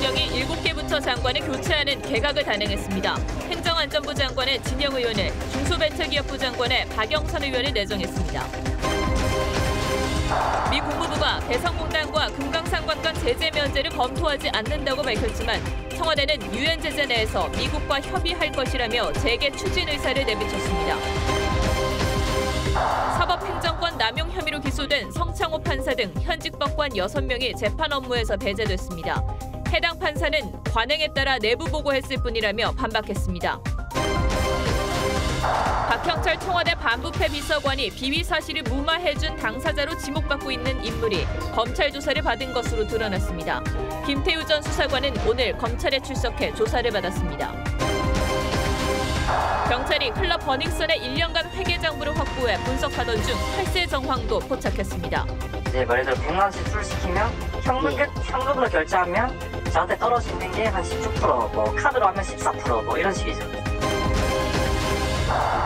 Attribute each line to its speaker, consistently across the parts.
Speaker 1: 대통령이 7개 부처 장관을 교체하는 개각을 단행했습니다. 행정안전부 장관의 진영 의원을, 중소벤처기업부 장관의 박영선 의원을 내정했습니다. 미 국무부가 개성공단과 금강산 관광 제재 면제를 검토하지 않는다고 밝혔지만 청와대는 유엔 제재 내에서 미국과 협의할 것이라며 재개 추진 의사를 내비쳤습니다. 사법행정권 남용 혐의로 기소된 성창호 판사 등 현직 법관 6명이 재판 업무에서 배제됐습니다. 해당 판사는 관행에 따라 내부 보고했을 뿐이라며 반박했습니다. 박형철 청와대 반부패 비서관이 비위 사실을 무마해준 당사자로 지목받고 있는 인물이 검찰 조사를 받은 것으로 드러났습니다. 김태우 전 수사관은 오늘 검찰에 출석해 조사를 받았습니다. 경찰이 클럽 버닝썬의 1년간 회계 장부를 확보해 분석하던 중 탈세 정황도 포착했습니다.
Speaker 2: 예를 들어 100만 원씩 출시키면 현금으로 결제하면 저한테 떨어지는 게 한 16%, 뭐 카드로 하면 14%, 뭐 이런 식이죠.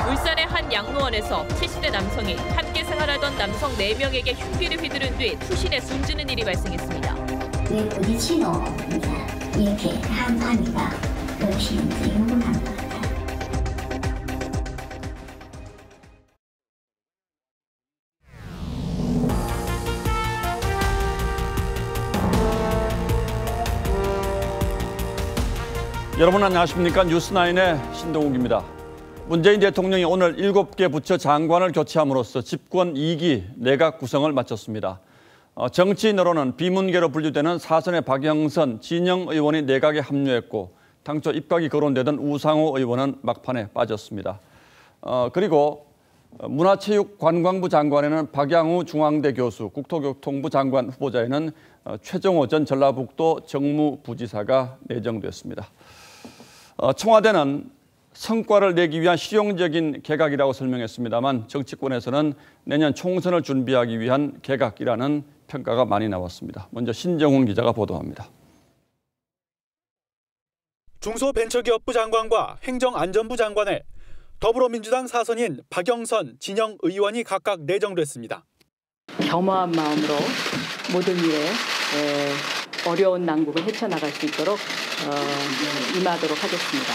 Speaker 1: 울산의 한 양로원에서 70대 남성이 함께 생활하던 남성 4명에게 흉기를 휘두른 뒤 투신에 숨지는 일이 발생했습니다.
Speaker 3: 부딪히노 이렇게 합니다. 그것이 흥분한 것 같아요.
Speaker 4: 여러분 안녕하십니까? 뉴스나인의 신동욱입니다. 문재인 대통령이 오늘 7개 부처 장관을 교체함으로써 집권 2기 내각 구성을 마쳤습니다. 정치인으로는 비문계로 분류되는 사선의 박영선, 진영 의원이 내각에 합류했고 당초 입각이 거론되던 우상호 의원은 막판에 빠졌습니다. 그리고 문화체육관광부 장관에는 박양우 중앙대 교수, 국토교통부 장관 후보자에는 최정호 전 전라북도 정무부지사가 내정됐습니다. 청와대는 성과를 내기 위한 실용적인 개각이라고 설명했습니다만 정치권에서는 내년 총선을 준비하기 위한 개각이라는 평가가 많이 나왔습니다. 먼저 신정훈 기자가 보도합니다.
Speaker 5: 중소벤처기업부 장관과 행정안전부 장관에 더불어민주당 사선인 박영선, 진영 의원이 각각 내정됐습니다.
Speaker 6: 겸허한 마음으로 모든 일에 어려운 난국을 헤쳐나갈 수 있도록 임하도록 하겠습니다.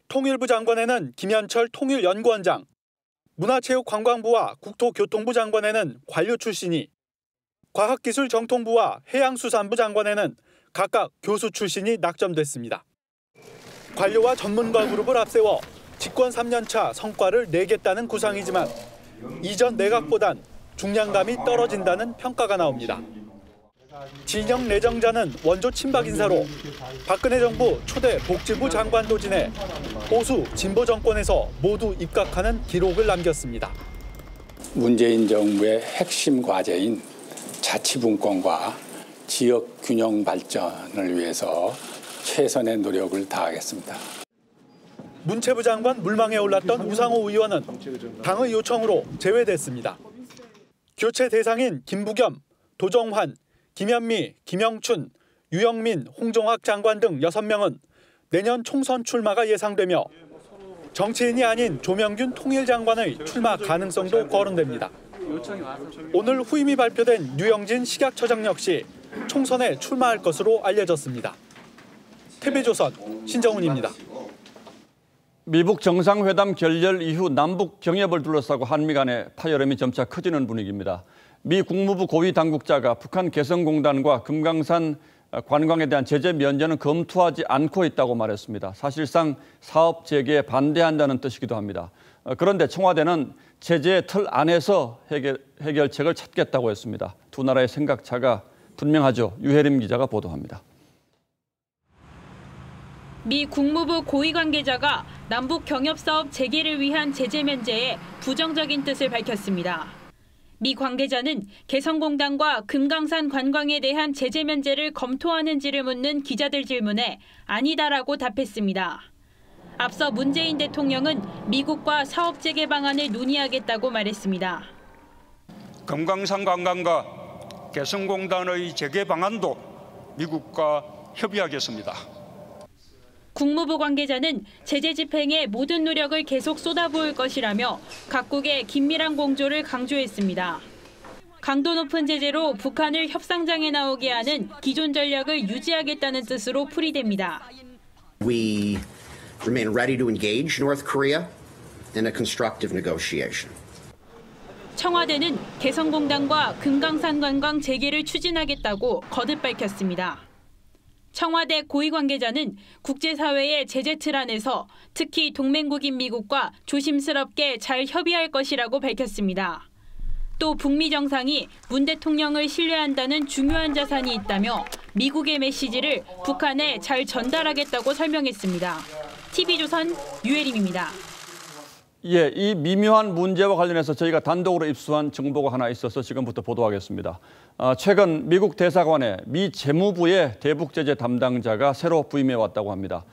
Speaker 5: 통일부 장관에는 김현철 통일연구원장, 문화체육관광부와 국토교통부 장관에는 관료 출신이, 과학기술정통부와 해양수산부 장관에는 각각 교수 출신이 낙점됐습니다. 관료와 전문가 그룹을 앞세워 집권 3년차 성과를 내겠다는 구상이지만 이전 내각보단 중량감이 떨어진다는 평가가 나옵니다. 진영 내정자는 원조 친박 인사로 박근혜 정부 초대 복지부 장관도 지내 보수 진보 정권에서 모두 입각하는 기록을 남겼습니다.
Speaker 7: 문재인 정부의 핵심 과제인 자치분권과 지역 균형 발전을 위해서 최선의 노력을 다하겠습니다.
Speaker 5: 문체부 장관 물망에 올랐던 우상호 의원은 당의 요청으로 제외됐습니다. 교체 대상인 김부겸, 도정환, 김현미, 김영춘, 유영민, 홍종학 장관 등 6명은 내년 총선 출마가 예상되며 정치인이 아닌 조명균 통일장관의 출마 가능성도 거론됩니다. 오늘 후임이 발표된 류영진 식약처장 역시 총선에 출마할 것으로 알려졌습니다. TV조선 신정훈입니다.
Speaker 4: 미북 정상회담 결렬 이후 남북 경협을 둘러싸고 한미 간의 파열음이 점차 커지는 분위기입니다. 미 국무부 고위 당국자가 북한 개성공단과 금강산 관광에 대한 제재 면제는 검토하지 않고 있다고 말했습니다. 사실상 사업 재개에 반대한다는 뜻이기도 합니다. 그런데 청와대는 제재의 틀 안에서 해결책을 찾겠다고 했습니다. 두 나라의 생각차가 분명하죠. 유혜림 기자가 보도합니다.
Speaker 8: 미 국무부 고위 관계자가 남북 경협사업 재개를 위한 제재 면제에 부정적인 뜻을 밝혔습니다. 미 관계자는 개성공단과 금강산 관광에 대한 제재 면제를 검토하는지를 묻는 기자들 질문에 아니다라고 답했습니다. 앞서 문재인 대통령은 미국과 사업 재개 방안을 논의하겠다고 말했습니다.
Speaker 9: 금강산 관광과 개성공단의 재개 방안도 미국과 협의하겠습니다.
Speaker 8: 국무부 관계자는 제재 집행에 모든 노력을 계속 쏟아부을 것이라며 각국의 긴밀한 공조를 강조했습니다. 강도 높은 제재로 북한을 협상장에 나오게 하는 기존 전략을 유지하겠다는 뜻으로 풀이됩니다.
Speaker 10: We remain ready to engage North Korea in a constructive negotiation.
Speaker 8: 청와대는 개성공단과 금강산 관광 재개를 추진하겠다고 거듭 밝혔습니다. 청와대 고위 관계자는 국제사회의 제재 틀 안에서 특히 동맹국인 미국과 조심스럽게 잘 협의할 것이라고 밝혔습니다. 또 북미 정상이 문 대통령을 신뢰한다는 중요한 자산이 있다며 미국의 메시지를 북한에 잘 전달하겠다고 설명했습니다. TV조선 유혜림입니다.
Speaker 4: 예, 이 미묘한 문제와 관련해서 저희가 단독으로 입수한 정보가 하나 있어서 지금부터 보도하겠습니다. 최근 미국 대사관에 미 재무부의 대북 제재 담당자가 새로 부임해 왔다고 합니다.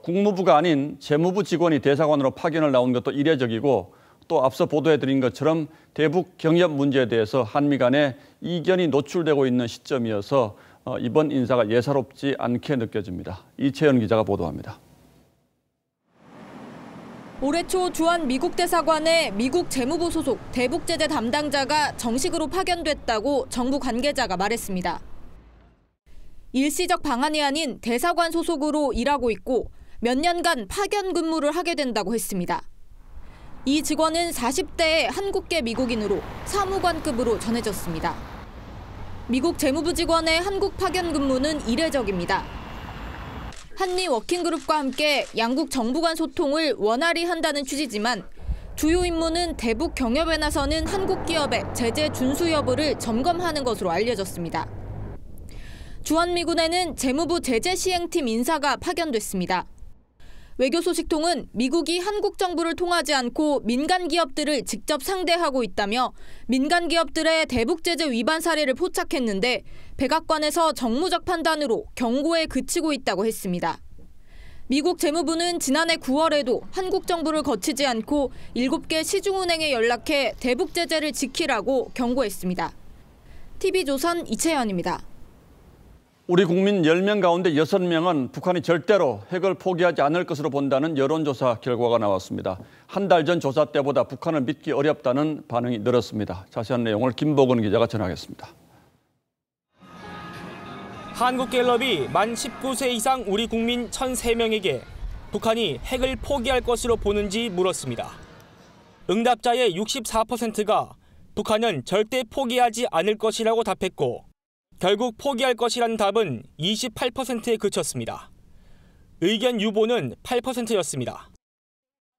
Speaker 4: 국무부가 아닌 재무부 직원이 대사관으로 파견을 나온 것도 이례적이고 또 앞서 보도해드린 것처럼 대북 경협 문제에 대해서 한미 간에 이견이 노출되고 있는 시점이어서 이번 인사가 예사롭지 않게 느껴집니다. 이채연 기자가 보도합니다.
Speaker 11: 올해 초 주한 미국 대사관에 미국 재무부 소속 대북 제재 담당자가 정식으로 파견됐다고 정부 관계자가 말했습니다. 일시적 방안이 아닌 대사관 소속으로 일하고 있고 몇 년간 파견 근무를 하게 된다고 했습니다. 이 직원은 40대의 한국계 미국인으로 사무관급으로 전해졌습니다. 미국 재무부 직원의 한국 파견 근무는 이례적입니다. 한미 워킹그룹과 함께 양국 정부 간 소통을 원활히 한다는 취지지만 주요 임무는 대북 경협에 나서는 한국 기업의 제재 준수 여부를 점검하는 것으로 알려졌습니다. 주한미군에는 재무부 제재 시행팀 인사가 파견됐습니다. 외교소식통은 미국이 한국 정부를 통하지 않고 민간 기업들을 직접 상대하고 있다며 민간 기업들의 대북 제재 위반 사례를 포착했는데 백악관에서 정무적 판단으로 경고에 그치고 있다고 했습니다. 미국 재무부는 지난해 9월에도 한국 정부를 거치지 않고 7개 시중은행에 연락해 대북 제재를 지키라고 경고했습니다. TV조선 이채연입니다.
Speaker 4: 우리 국민 10명 가운데 6명은 북한이 절대로 핵을 포기하지 않을 것으로 본다는 여론조사 결과가 나왔습니다. 한 달 전 조사 때보다 북한을 믿기 어렵다는 반응이 늘었습니다. 자세한 내용을 김보건 기자가 전하겠습니다.
Speaker 12: 한국갤럽이 만 19세 이상 우리 국민 1,003명에게 북한이 핵을 포기할 것으로 보는지 물었습니다. 응답자의 64%가 북한은 절대 포기하지 않을 것이라고 답했고 결국 포기할 것이라는 답은 28%에 그쳤습니다. 의견 유보는 8%였습니다.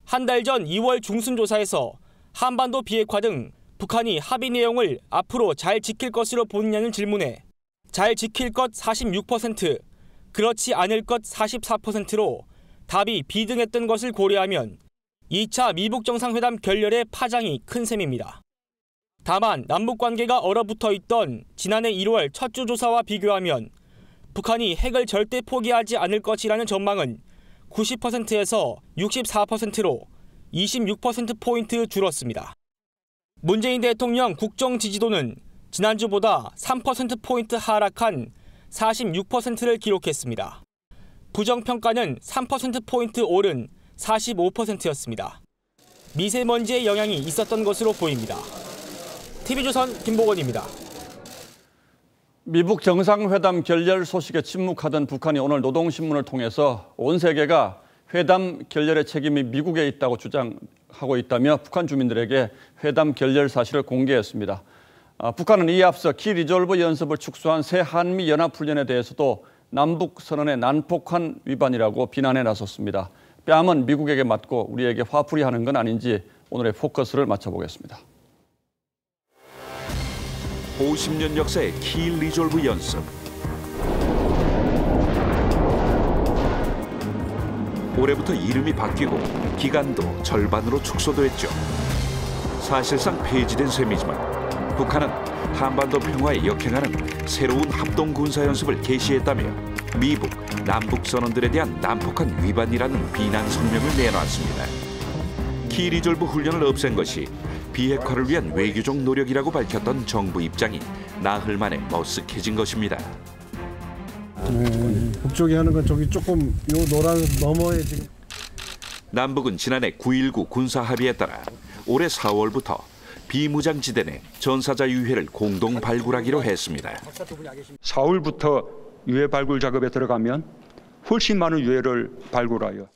Speaker 12: 한 달 전 2월 중순 조사에서 한반도 비핵화 등 북한이 합의 내용을 앞으로 잘 지킬 것으로 보느냐는 질문에 잘 지킬 것 46%, 그렇지 않을 것 44%로 답이 비등했던 것을 고려하면 2차 미북 정상회담 결렬의 파장이 큰 셈입니다. 다만 남북관계가 얼어붙어 있던 지난해 1월 첫 주 조사와 비교하면 북한이 핵을 절대 포기하지 않을 것이라는 전망은 90%에서 64%로 26%포인트 줄었습니다. 문재인 대통령 국정 지지도는 지난주보다 3%포인트 하락한 46%를 기록했습니다. 부정평가는 3%포인트 오른 45%였습니다. 미세먼지의 영향이 있었던 것으로 보입니다. TV조선 김보건입니다.
Speaker 4: 미북 정상회담 결렬 소식에 침묵하던 북한이 오늘 노동신문을 통해서 온 세계가 회담 결렬의 책임이 미국에 있다고 주장하고 있다며 북한 주민들에게 회담 결렬 사실을 공개했습니다. 북한은 이에 앞서 키 리졸브 연습을 축소한 새 한미 연합훈련에 대해서도 남북선언의 난폭한 위반이라고 비난에 나섰습니다. 뺨은 미국에게 맞고 우리에게 화풀이 하는 건 아닌지 오늘의 포커스를 맞춰보겠습니다.
Speaker 13: 50년 역사의 키 리졸브 연습. 올해부터 이름이 바뀌고 기간도 절반으로 축소됐죠. 사실상 폐지된 셈이지만 북한은 한반도 평화에 역행하는 새로운 합동 군사 연습을 개시했다며 미북, 남북 선언들에 대한 난폭한 위반이라는 비난 성명을 내놨습니다. 키 리졸브 훈련을 없앤 것이 비핵화를 위한 외교적 노력이라고 밝혔던 정부 입장이 나흘 만에 머쓱해진 것입니다.
Speaker 14: 북쪽이 하는 건 저기 조금 요 노란 너머에 지금.
Speaker 13: 남북은 지난해 9.19 군사 합의에 따라 올해 4월부터 비무장지대 내 전사자 유해를 공동 발굴하기로 했습니다.
Speaker 9: 4월부터 유해 발굴 작업에 들어가면 훨씬 많은 유해를 발굴하여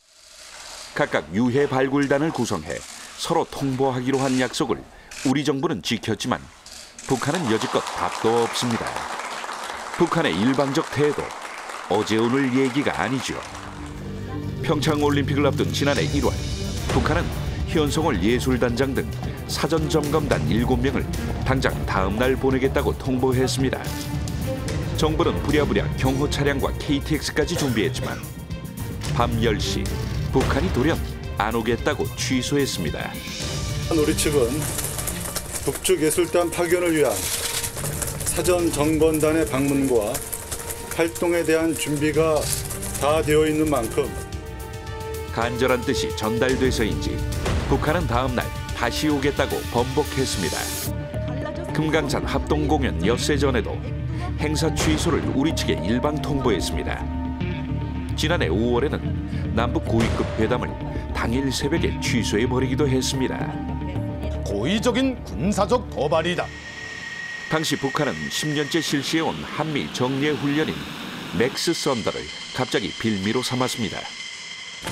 Speaker 13: 각각 유해 발굴단을 구성해 서로 통보하기로 한 약속을 우리 정부는 지켰지만 북한은 여지껏 답도 없습니다. 북한의 일방적 태도, 어제 오늘 얘기가 아니죠. 평창올림픽을 앞둔 지난해 1월, 북한은 현송월 예술단장 등 사전점검단 7명을 당장 다음 날 보내겠다고 통보했습니다. 정부는 부랴부랴 경호 차량과 KTX까지 준비했지만 밤 10시 북한이 돌연 안 오겠다고 취소했습니다.
Speaker 15: 우리 측은 북측예술단 파견을 위한 사전점검단의 방문과 활동에 대한 준비가 다 되어 있는 만큼
Speaker 13: 간절한 뜻이 전달돼서인지 북한은 다음 날 다시 오겠다고 번복했습니다. 금강산 합동공연 엿새 전에도 행사 취소를 우리 측에 일방 통보했습니다. 지난해 5월에는 남북 고위급 회담을 당일 새벽에 취소해버리기도 했습니다.
Speaker 16: 고의적인 군사적 도발이다.
Speaker 13: 당시 북한은 10년째 실시해온 한미 정례 훈련인 맥스 썬더를 갑자기 빌미로 삼았습니다.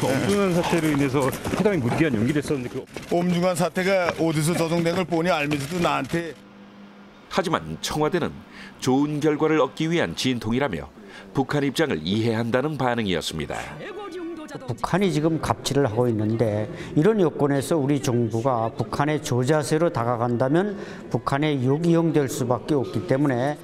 Speaker 9: 엄중한 사태로 인해서 회담이 무기한 연기됐었는데
Speaker 16: 엄중한 사태가 어디서 조성된 걸 보니 알면서도 나한테.
Speaker 13: 하지만 청와대는 좋은 결과를 얻기 위한 진통이라며 북한 입장을 이해한다는 반응이었습니다.
Speaker 17: 북한이 지금 갑질을 하고 있는데 이런 여건에서 우리 정부가 북한의 저자세로 다가간다면 북한의 역이용될 수밖에 없기 때문에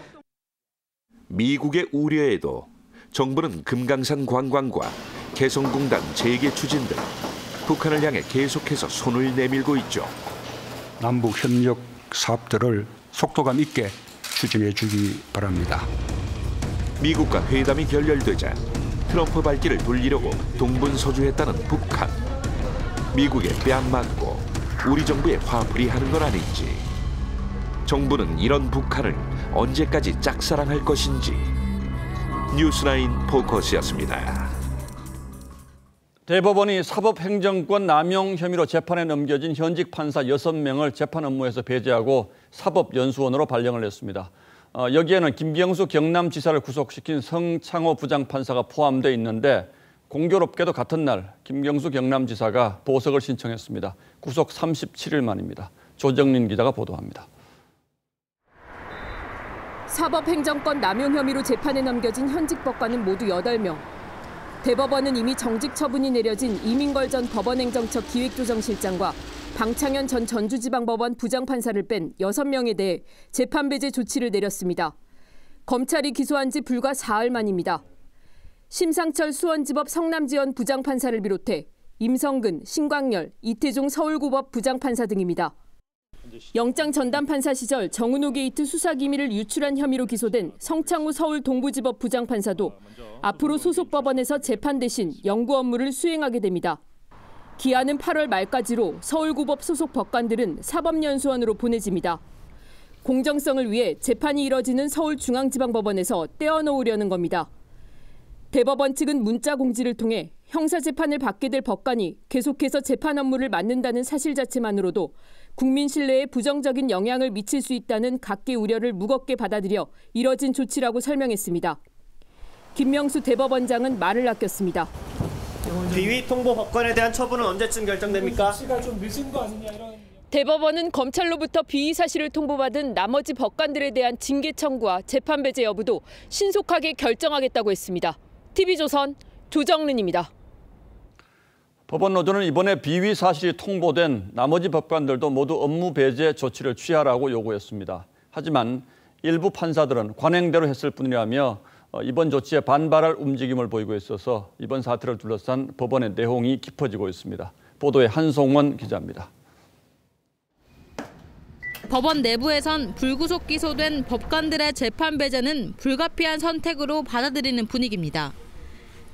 Speaker 13: 미국의 우려에도 정부는 금강산 관광과 개성공단 재개 추진 등 북한을 향해 계속해서 손을 내밀고 있죠.
Speaker 9: 남북 협력 사업들을 속도감 있게 추진해 주기 바랍니다.
Speaker 13: 미국과 회담이 결렬되자 트럼프 발길을 돌리려고 동분서주했다는 북한. 미국에 뺨 맞고 우리 정부에 화풀이 하는 건 아닌지. 정부는 이런 북한을 언제까지 짝사랑할 것인지. 뉴스나인 포커스였습니다.
Speaker 4: 대법원이 사법행정권 남용 혐의로 재판에 넘겨진 현직 판사 6명을 재판 업무에서 배제하고 사법연수원으로 발령을 했습니다. 여기에는 김경수 경남지사를 구속시킨 성창호 부장판사가 포함되어 있는데 공교롭게도 같은 날 김경수 경남지사가 보석을 신청했습니다. 구속 37일 만입니다. 조정린 기자가 보도합니다.
Speaker 11: 사법행정권 남용 혐의로 재판에 넘겨진 현직 법관은 모두 8명. 대법원은 이미 정직 처분이 내려진 이민걸 전 법원행정처 기획조정실장과 방창현 전 전주지방법원 부장판사를 뺀 6명에 대해 재판 배제 조치를 내렸습니다. 검찰이 기소한 지 불과 4일 만입니다. 심상철 수원지법 성남지원 부장판사를 비롯해 임성근, 신광열, 이태종 서울고법 부장판사 등입니다. 영장 전담판사 시절 정은호 게이트 수사기밀을 유출한 혐의로 기소된 성창우 서울 동부지법 부장판사도 앞으로 소속 법원에서 재판 대신 연구 업무를 수행하게 됩니다. 기한은 8월 말까지로 서울고법 소속 법관들은 사법연수원으로 보내집니다. 공정성을 위해 재판이 이뤄지는 서울중앙지방법원에서 떼어놓으려는 겁니다. 대법원 측은 문자 공지를 통해 형사재판을 받게 될 법관이 계속해서 재판 업무를 맡는다는 사실 자체만으로도 국민 신뢰에 부정적인 영향을 미칠 수 있다는 각계 우려를 무겁게 받아들여 이뤄진 조치라고 설명했습니다. 김명수 대법원장은 말을 아꼈습니다.
Speaker 18: 비위 통보 법관에 대한 처분은 언제쯤 결정됩니까?
Speaker 19: 시가 좀 늦은 거 아니냐 이런.
Speaker 11: 대법원은 검찰로부터 비위 사실을 통보받은 나머지 법관들에 대한 징계 청구와 재판 배제 여부도 신속하게 결정하겠다고 했습니다. TV조선 조정린입니다.
Speaker 4: 법원 노조는 이번에 비위 사실이 통보된 나머지 법관들도 모두 업무 배제 조치를 취하라고 요구했습니다. 하지만 일부 판사들은 관행대로 했을 뿐이라며 이번 조치에 반발할 움직임을 보이고 있어서 이번 사태를 둘러싼 법원의 내홍이 깊어지고 있습니다. 보도에 한송원 기자입니다.
Speaker 20: 법원 내부에선 불구속 기소된 법관들의 재판 배제는 불가피한 선택으로 받아들이는 분위기입니다.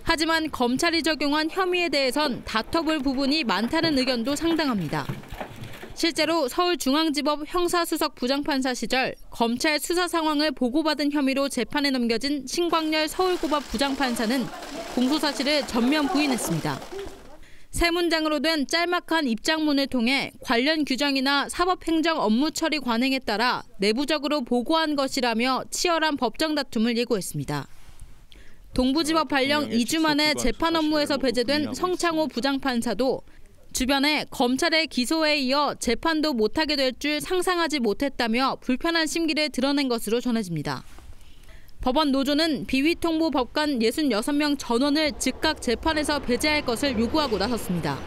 Speaker 20: 하지만 검찰이 적용한 혐의에 대해선 다퉈볼 부분이 많다는 의견도 상당합니다. 실제로 서울중앙지법 형사수석 부장판사 시절 검찰 수사 상황을 보고받은 혐의로 재판에 넘겨진 신광열 서울고법 부장판사는 공소 사실을 전면 부인했습니다. 세 문장으로 된 짤막한 입장문을 통해 관련 규정이나 사법행정 업무 처리 관행에 따라 내부적으로 보고한 것이라며 치열한 법정 다툼을 예고했습니다. 동부지법 발령 2주 만에 재판 업무에서 배제된 성창호 부장판사도 주변에 검찰의 기소에 이어 재판도 못하게 될 줄 상상하지 못했다며 불편한 심기를 드러낸 것으로 전해집니다. 법원 노조는 비위통보 법관 66명 전원을 즉각 재판에서 배제할 것을 요구하고 나섰습니다.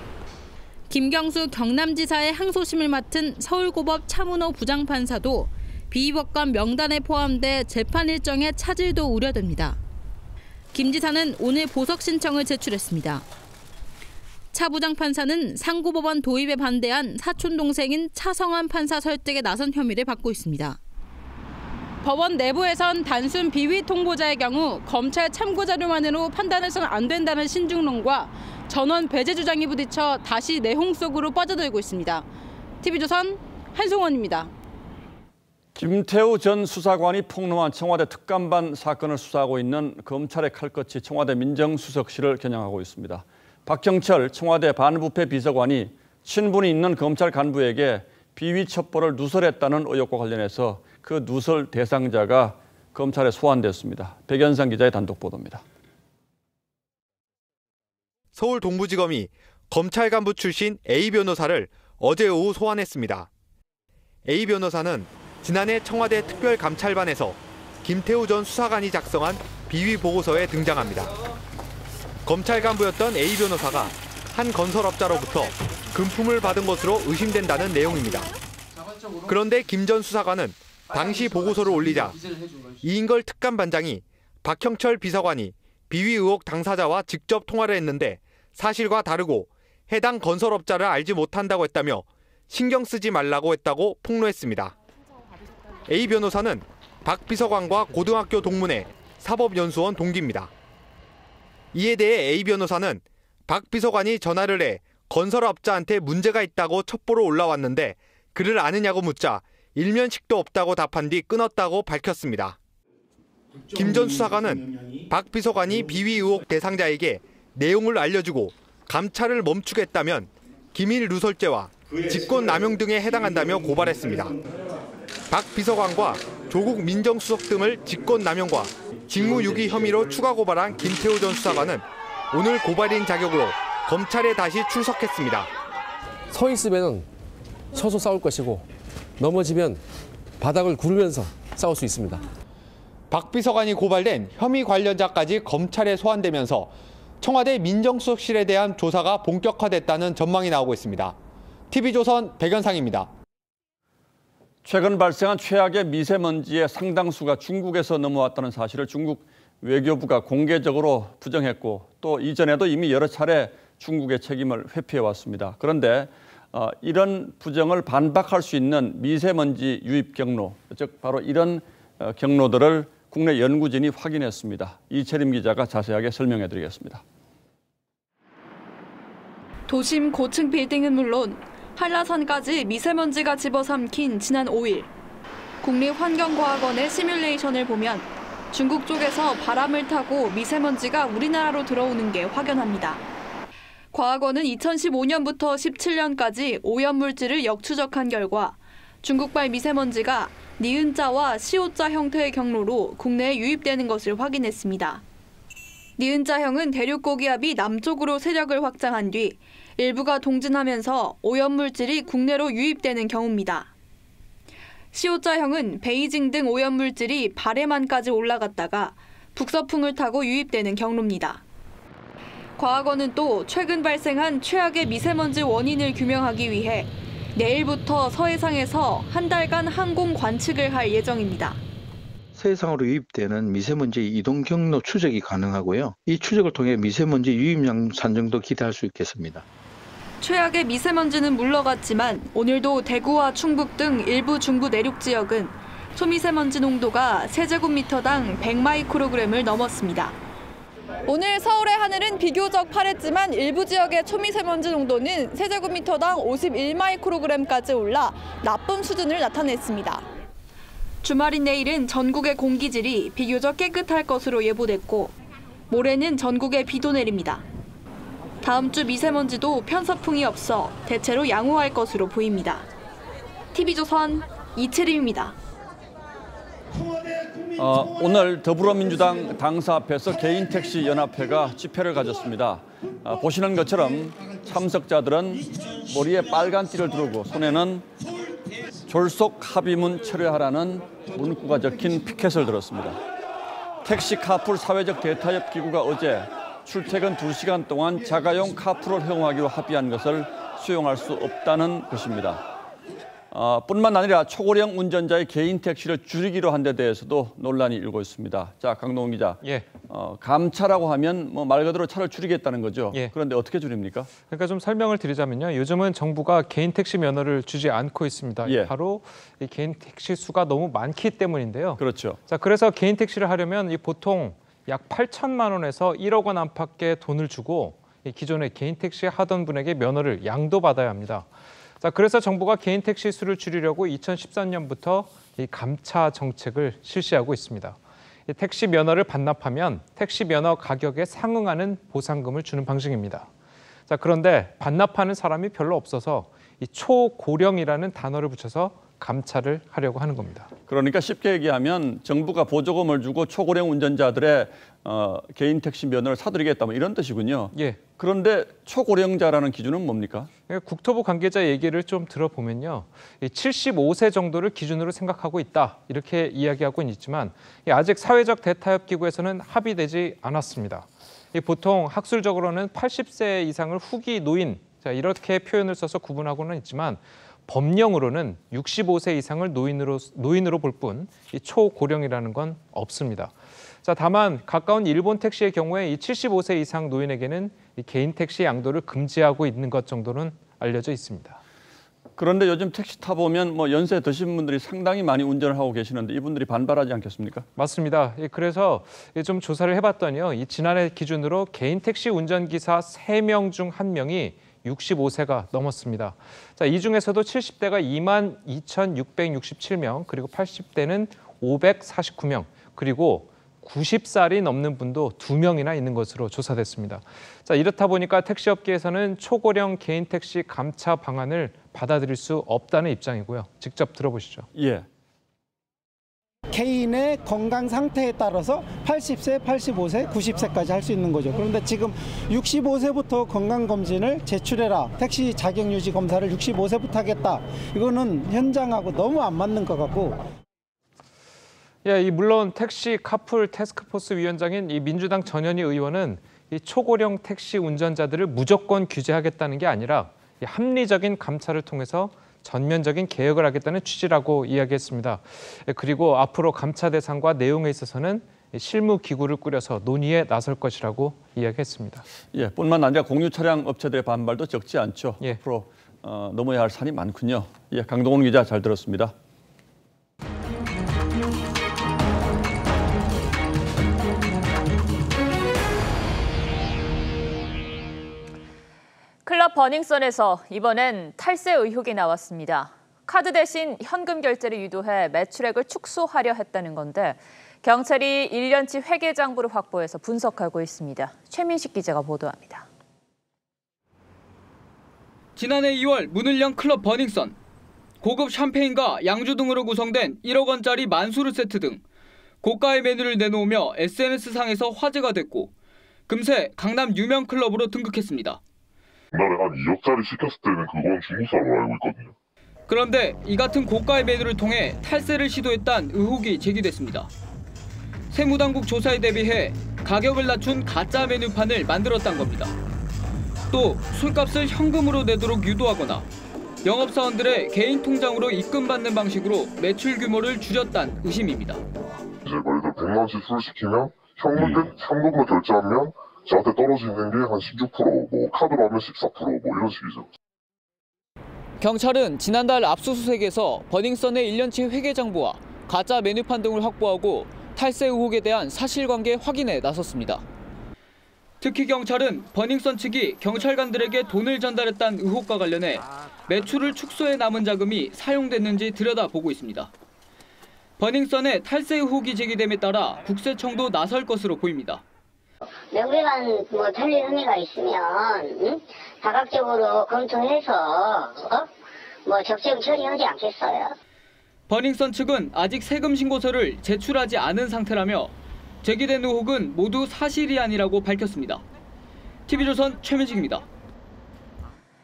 Speaker 20: 김경수 경남지사의 항소심을 맡은 서울고법 차문호 부장판사도 비위법관 명단에 포함돼 재판 일정의 차질도 우려됩니다. 김 지사는 오늘 보석 신청을 제출했습니다. 차 부장판사는 상고법원 도입에 반대한 사촌동생인 차성환 판사 설득에 나선 혐의를 받고 있습니다. 법원 내부에선 단순 비위 통보자의 경우 검찰 참고 자료만으로 판단해서는 안 된다는 신중론과 전원 배제 주장이 부딪혀 다시 내홍 속으로 빠져들고 있습니다. TV조선 한송원입니다.
Speaker 4: 김태우 전 수사관이 폭로한 청와대 특감반 사건을 수사하고 있는 검찰의 칼끝이 청와대 민정수석실을 겨냥하고 있습니다. 박형철 청와대 반부패 비서관이 친분이 있는 검찰 간부에게 비위 첩보를 누설했다는 의혹과 관련해서 그 누설 대상자가 검찰에 소환됐습니다. 백연상 기자의 단독 보도입니다.
Speaker 19: 서울 동부지검이 검찰 간부 출신 A 변호사를 어제 오후 소환했습니다. A 변호사는 지난해 청와대 특별감찰반에서 김태우 전 수사관이 작성한 비위 보고서에 등장합니다. 검찰 간부였던 A 변호사가 한 건설업자로부터 금품을 받은 것으로 의심된다는 내용입니다. 그런데 김 전 수사관은 당시 보고서를 올리자 이인걸 특감반장이 박형철 비서관이 비위 의혹 당사자와 직접 통화를 했는데 사실과 다르고 해당 건설업자를 알지 못한다고 했다며 신경 쓰지 말라고 했다고 폭로했습니다. A 변호사는 박 비서관과 고등학교 동문회 사법연수원 동기입니다. 이에 대해 A 변호사는 박 비서관이 전화를 해 건설업자한테 문제가 있다고 첩보로 올라왔는데 그를 아느냐고 묻자 일면식도 없다고 답한 뒤 끊었다고 밝혔습니다. 김 전 수사관은 박 비서관이 비위 의혹 대상자에게 내용을 알려주고 감찰을 멈추겠다면 기밀 누설죄와 직권남용 등에 해당한다며 고발했습니다. 박 비서관과 조국 민정수석 등을 직권남용과 직무유기 혐의로 추가 고발한 김태우 전 수사관은 오늘 고발인 자격으로 검찰에 다시 출석했습니다.
Speaker 21: 서 있으면 서서 싸울 것이고 넘어지면 바닥을 구르면서 싸울 수 있습니다.
Speaker 19: 박 비서관이 고발된 혐의 관련자까지 검찰에 소환되면서 청와대 민정수석실에 대한 조사가 본격화됐다는 전망이 나오고 있습니다. TV조선 백연상입니다.
Speaker 4: 최근 발생한 최악의 미세먼지의 상당수가 중국에서 넘어왔다는 사실을 중국 외교부가 공개적으로 부정했고 또 이전에도 이미 여러 차례 중국의 책임을 회피해왔습니다. 그런데 이런 부정을 반박할 수 있는 미세먼지 유입 경로, 즉 바로 이런 경로들을 국내 연구진이 확인했습니다. 이채림 기자가 자세하게 설명해드리겠습니다.
Speaker 22: 도심 고층 빌딩은 물론 한라산까지 미세먼지가 집어삼킨 지난 5일. 국립환경과학원의 시뮬레이션을 보면 중국 쪽에서 바람을 타고 미세먼지가 우리나라로 들어오는 게 확연합니다. 과학원은 2015년부터 17년까지 오염물질을 역추적한 결과 중국발 미세먼지가 니은자와 시오자 형태의 경로로 국내에 유입되는 것을 확인했습니다. 니은자형은 대륙 고기압이 남쪽으로 세력을 확장한 뒤 일부가 동진하면서 오염물질이 국내로 유입되는 경우입니다. 시오자형은 베이징 등 오염물질이 발해만까지 올라갔다가 북서풍을 타고 유입되는 경로입니다. 과학원은 또 최근 발생한 최악의 미세먼지 원인을 규명하기 위해 내일부터 서해상에서 한 달간 항공 관측을 할 예정입니다.
Speaker 23: 서해상으로 유입되는 미세먼지 이동 경로 추적이 가능하고요. 이 추적을 통해 미세먼지 유입량 산정도 기대할 수 있겠습니다.
Speaker 22: 최악의 미세먼지는 물러갔지만 오늘도 대구와 충북 등 일부 중부 내륙 지역은 초미세먼지 농도가 세제곱미터당 100마이크로그램을 넘었습니다. 오늘 서울의 하늘은 비교적 파랬지만 일부 지역의 초미세먼지 농도는 세제곱미터당 51마이크로그램까지 올라 나쁨 수준을 나타냈습니다. 주말인 내일은 전국의 공기질이 비교적 깨끗할 것으로 예보됐고 모레는 전국에 비도 내립니다. 다음 주 미세먼지도 편서풍이 없어 대체로 양호할 것으로 보입니다. TV조선 이채림입니다.
Speaker 4: 오늘 더불어민주당 당사 앞에서 개인택시 연합회가 집회를 가졌습니다. 보시는 것처럼 참석자들은 머리에 빨간 띠를 두르고 손에는 졸속 합의문 철회하라는 문구가 적힌 피켓을 들었습니다. 택시 카풀 사회적 대타협 기구가 어제 출퇴근 2시간 동안 자가용 카풀을 허용하기로 합의한 것을 수용할 수 없다는 것입니다. 뿐만 아니라 초고령 운전자의 개인 택시를 줄이기로 한 데 대해서도 논란이 일고 있습니다. 자, 강동원 기자.
Speaker 1: 예.
Speaker 4: 감차라고 하면 뭐 말 그대로 차를 줄이겠다는 거죠.
Speaker 1: 예.
Speaker 4: 그런데 어떻게 줄입니까?
Speaker 1: 그러니까 좀 설명을 드리자면요. 요즘은 정부가 개인 택시 면허를 주지 않고 있습니다.
Speaker 4: 예.
Speaker 1: 바로 이 개인 택시 수가 너무 많기 때문인데요.
Speaker 4: 그렇죠.
Speaker 1: 자, 그래서 개인 택시를 하려면 이 보통 약 8천만 원에서 1억 원 안팎의 돈을 주고 이 기존에 개인 택시 하던 분에게 면허를 양도받아야 합니다. 자, 그래서 정부가 개인 택시 수를 줄이려고 2013년부터 이 감차 정책을 실시하고 있습니다. 이 택시 면허를 반납하면 택시 면허 가격에 상응하는 보상금을 주는 방식입니다. 자, 그런데 반납하는 사람이 별로 없어서 이 초고령이라는 단어를 붙여서 감차를 하려고 하는 겁니다.
Speaker 4: 그러니까 쉽게 얘기하면 정부가 보조금을 주고 초고령 운전자들의 개인 택시 면허를 사드리겠다 뭐 이런 뜻이군요.
Speaker 1: 예.
Speaker 4: 그런데 초고령자라는 기준은 뭡니까?
Speaker 1: 국토부 관계자 얘기를 좀 들어보면요. 75세 정도를 기준으로 생각하고 있다. 이렇게 이야기하고 있지만 아직 사회적 대타협 기구에서는 합의되지 않았습니다. 보통 학술적으로는 80세 이상을 후기 노인, 자, 이렇게 표현을 써서 구분하고는 있지만 법령으로는 65세 이상을 노인으로 볼 뿐 이 초고령이라는 건 없습니다. 자, 다만 가까운 일본 택시의 경우에 이 75세 이상 노인에게는 이 개인 택시 양도를 금지하고 있는 것 정도는 알려져 있습니다.
Speaker 4: 그런데 요즘 택시 타보면 뭐 연세 드신 분들이 상당히 많이 운전을 하고 계시는데 이분들이 반발하지 않겠습니까?
Speaker 1: 맞습니다. 그래서 좀 조사를 해봤더니요. 이 지난해 기준으로 개인 택시 운전기사 3명 중 1명이 65세가 넘었습니다. 자, 이 중에서도 70대가 22,667명, 그리고 80대는 549명, 그리고 90살이 넘는 분도 2명이나 있는 것으로 조사됐습니다. 자, 이렇다 보니까 택시업계에서는 초고령 개인 택시 감차 방안을 받아들일 수 없다는 입장이고요. 직접 들어보시죠.
Speaker 4: 예.
Speaker 2: 개인의 건강 상태에 따라서 80세, 85세, 90세까지 할 수 있는 거죠. 그런데 지금 65세부터 건강검진을 제출해라. 택시 자격유지 검사를 65세부터 하겠다. 이거는 현장하고 너무 안 맞는 것 같고.
Speaker 1: 예, 물론 택시 카풀 태스크포스 위원장인 이 민주당 전현희 의원은 이 초고령 택시 운전자들을 무조건 규제하겠다는 게 아니라 이 합리적인 감차를 통해서 전면적인 개혁을 하겠다는 취지라고 이야기했습니다. 그리고 앞으로 감차 대상과 내용에 있어서는 실무 기구를 꾸려서 논의에 나설 것이라고 이야기했습니다.
Speaker 4: 예, 뿐만 아니라 공유 차량 업체들의 반발도 적지 않죠.
Speaker 1: 예.
Speaker 4: 앞으로 넘어야 할 산이 많군요. 예, 강동원 기자 잘 들었습니다.
Speaker 3: 클럽 버닝썬에서 이번엔 탈세 의혹이 나왔습니다. 카드 대신 현금 결제를 유도해 매출액을 축소하려 했다는 건데 경찰이 1년치 회계장부를 확보해서 분석하고 있습니다. 최민식 기자가 보도합니다.
Speaker 24: 지난해 2월 문을 연 클럽 버닝썬. 고급 샴페인과 양주 등으로 구성된 1억 원짜리 만수르 세트 등 고가의 메뉴를 내놓으며 SNS상에서 화제가 됐고 금세 강남 유명 클럽으로 등극했습니다.
Speaker 25: 옛날에 한 2억짜리 시켰을 때는 그건 중국산으로 알고 있거든요.
Speaker 24: 그런데 이 같은 고가의 메뉴를 통해 탈세를 시도했다는 의혹이 제기됐습니다. 세무당국 조사에 대비해 가격을 낮춘 가짜 메뉴판을 만들었다는 겁니다. 또 술값을 현금으로 내도록 유도하거나 영업사원들의 개인 통장으로 입금받는 방식으로 매출 규모를 줄였다는 의심입니다.
Speaker 25: 이제 예를 들어 100만 원씩 술을 시키면 현금으로 결제하면 저한테 떨어지는 게 한 16%, 뭐 카드로 하면 14%, 뭐 이런 식이죠.
Speaker 24: 경찰은 지난달 압수수색에서 버닝썬의 1년치 회계장부와 가짜 메뉴판 등을 확보하고 탈세 의혹에 대한 사실관계 확인에 나섰습니다. 특히 경찰은 버닝썬 측이 경찰관들에게 돈을 전달했다는 의혹과 관련해 매출을 축소해 남은 자금이 사용됐는지 들여다보고 있습니다. 버닝썬의 탈세 의혹이 제기됨에 따라 국세청도 나설 것으로 보입니다.
Speaker 5: 명백한 뭐 틀린 혐의가 있으면 다각적으로 검토해서 뭐 적정 처리하지 않겠어요.
Speaker 24: 버닝썬 측은 아직 세금 신고서를 제출하지 않은 상태라며 제기된 의혹은 모두 사실이 아니라고 밝혔습니다. TV조선 최민식입니다.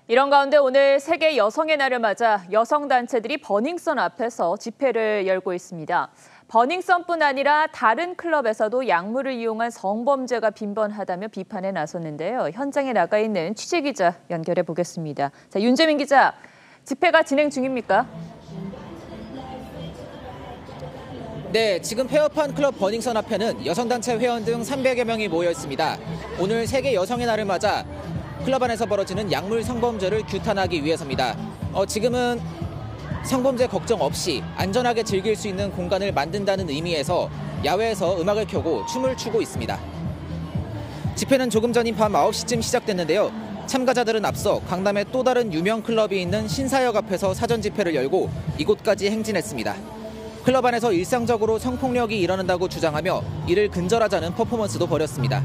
Speaker 3: 이런 가운데 오늘 세계 여성의 날을 맞아 여성단체들이 버닝썬 앞에서 집회를 열고 있습니다. 버닝썬뿐 아니라 다른 클럽에서도 약물을 이용한 성범죄가 빈번하다며 비판에 나섰는데요. 현장에 나가 있는 취재기자 연결해 보겠습니다. 자, 윤재민 기자, 집회가 진행 중입니까?
Speaker 6: 네, 지금 폐업한 클럽 버닝썬 앞에는 여성단체 회원 등 300여 명이 모여 있습니다. 오늘 세계 여성의 날을 맞아 클럽 안에서 벌어지는 약물 성범죄를 규탄하기 위해서입니다. 지금은 성범죄 걱정 없이 안전하게 즐길 수 있는 공간을 만든다는 의미에서 야외에서 음악을 켜고 춤을 추고 있습니다. 집회는 조금 전인 밤 9시쯤 시작됐는데요. 참가자들은 앞서 강남의 또 다른 유명 클럽이 있는 신사역 앞에서 사전 집회를 열고 이곳까지 행진했습니다. 클럽 안에서 일상적으로 성폭력이 일어난다고 주장하며 이를 근절하자는 퍼포먼스도 벌였습니다.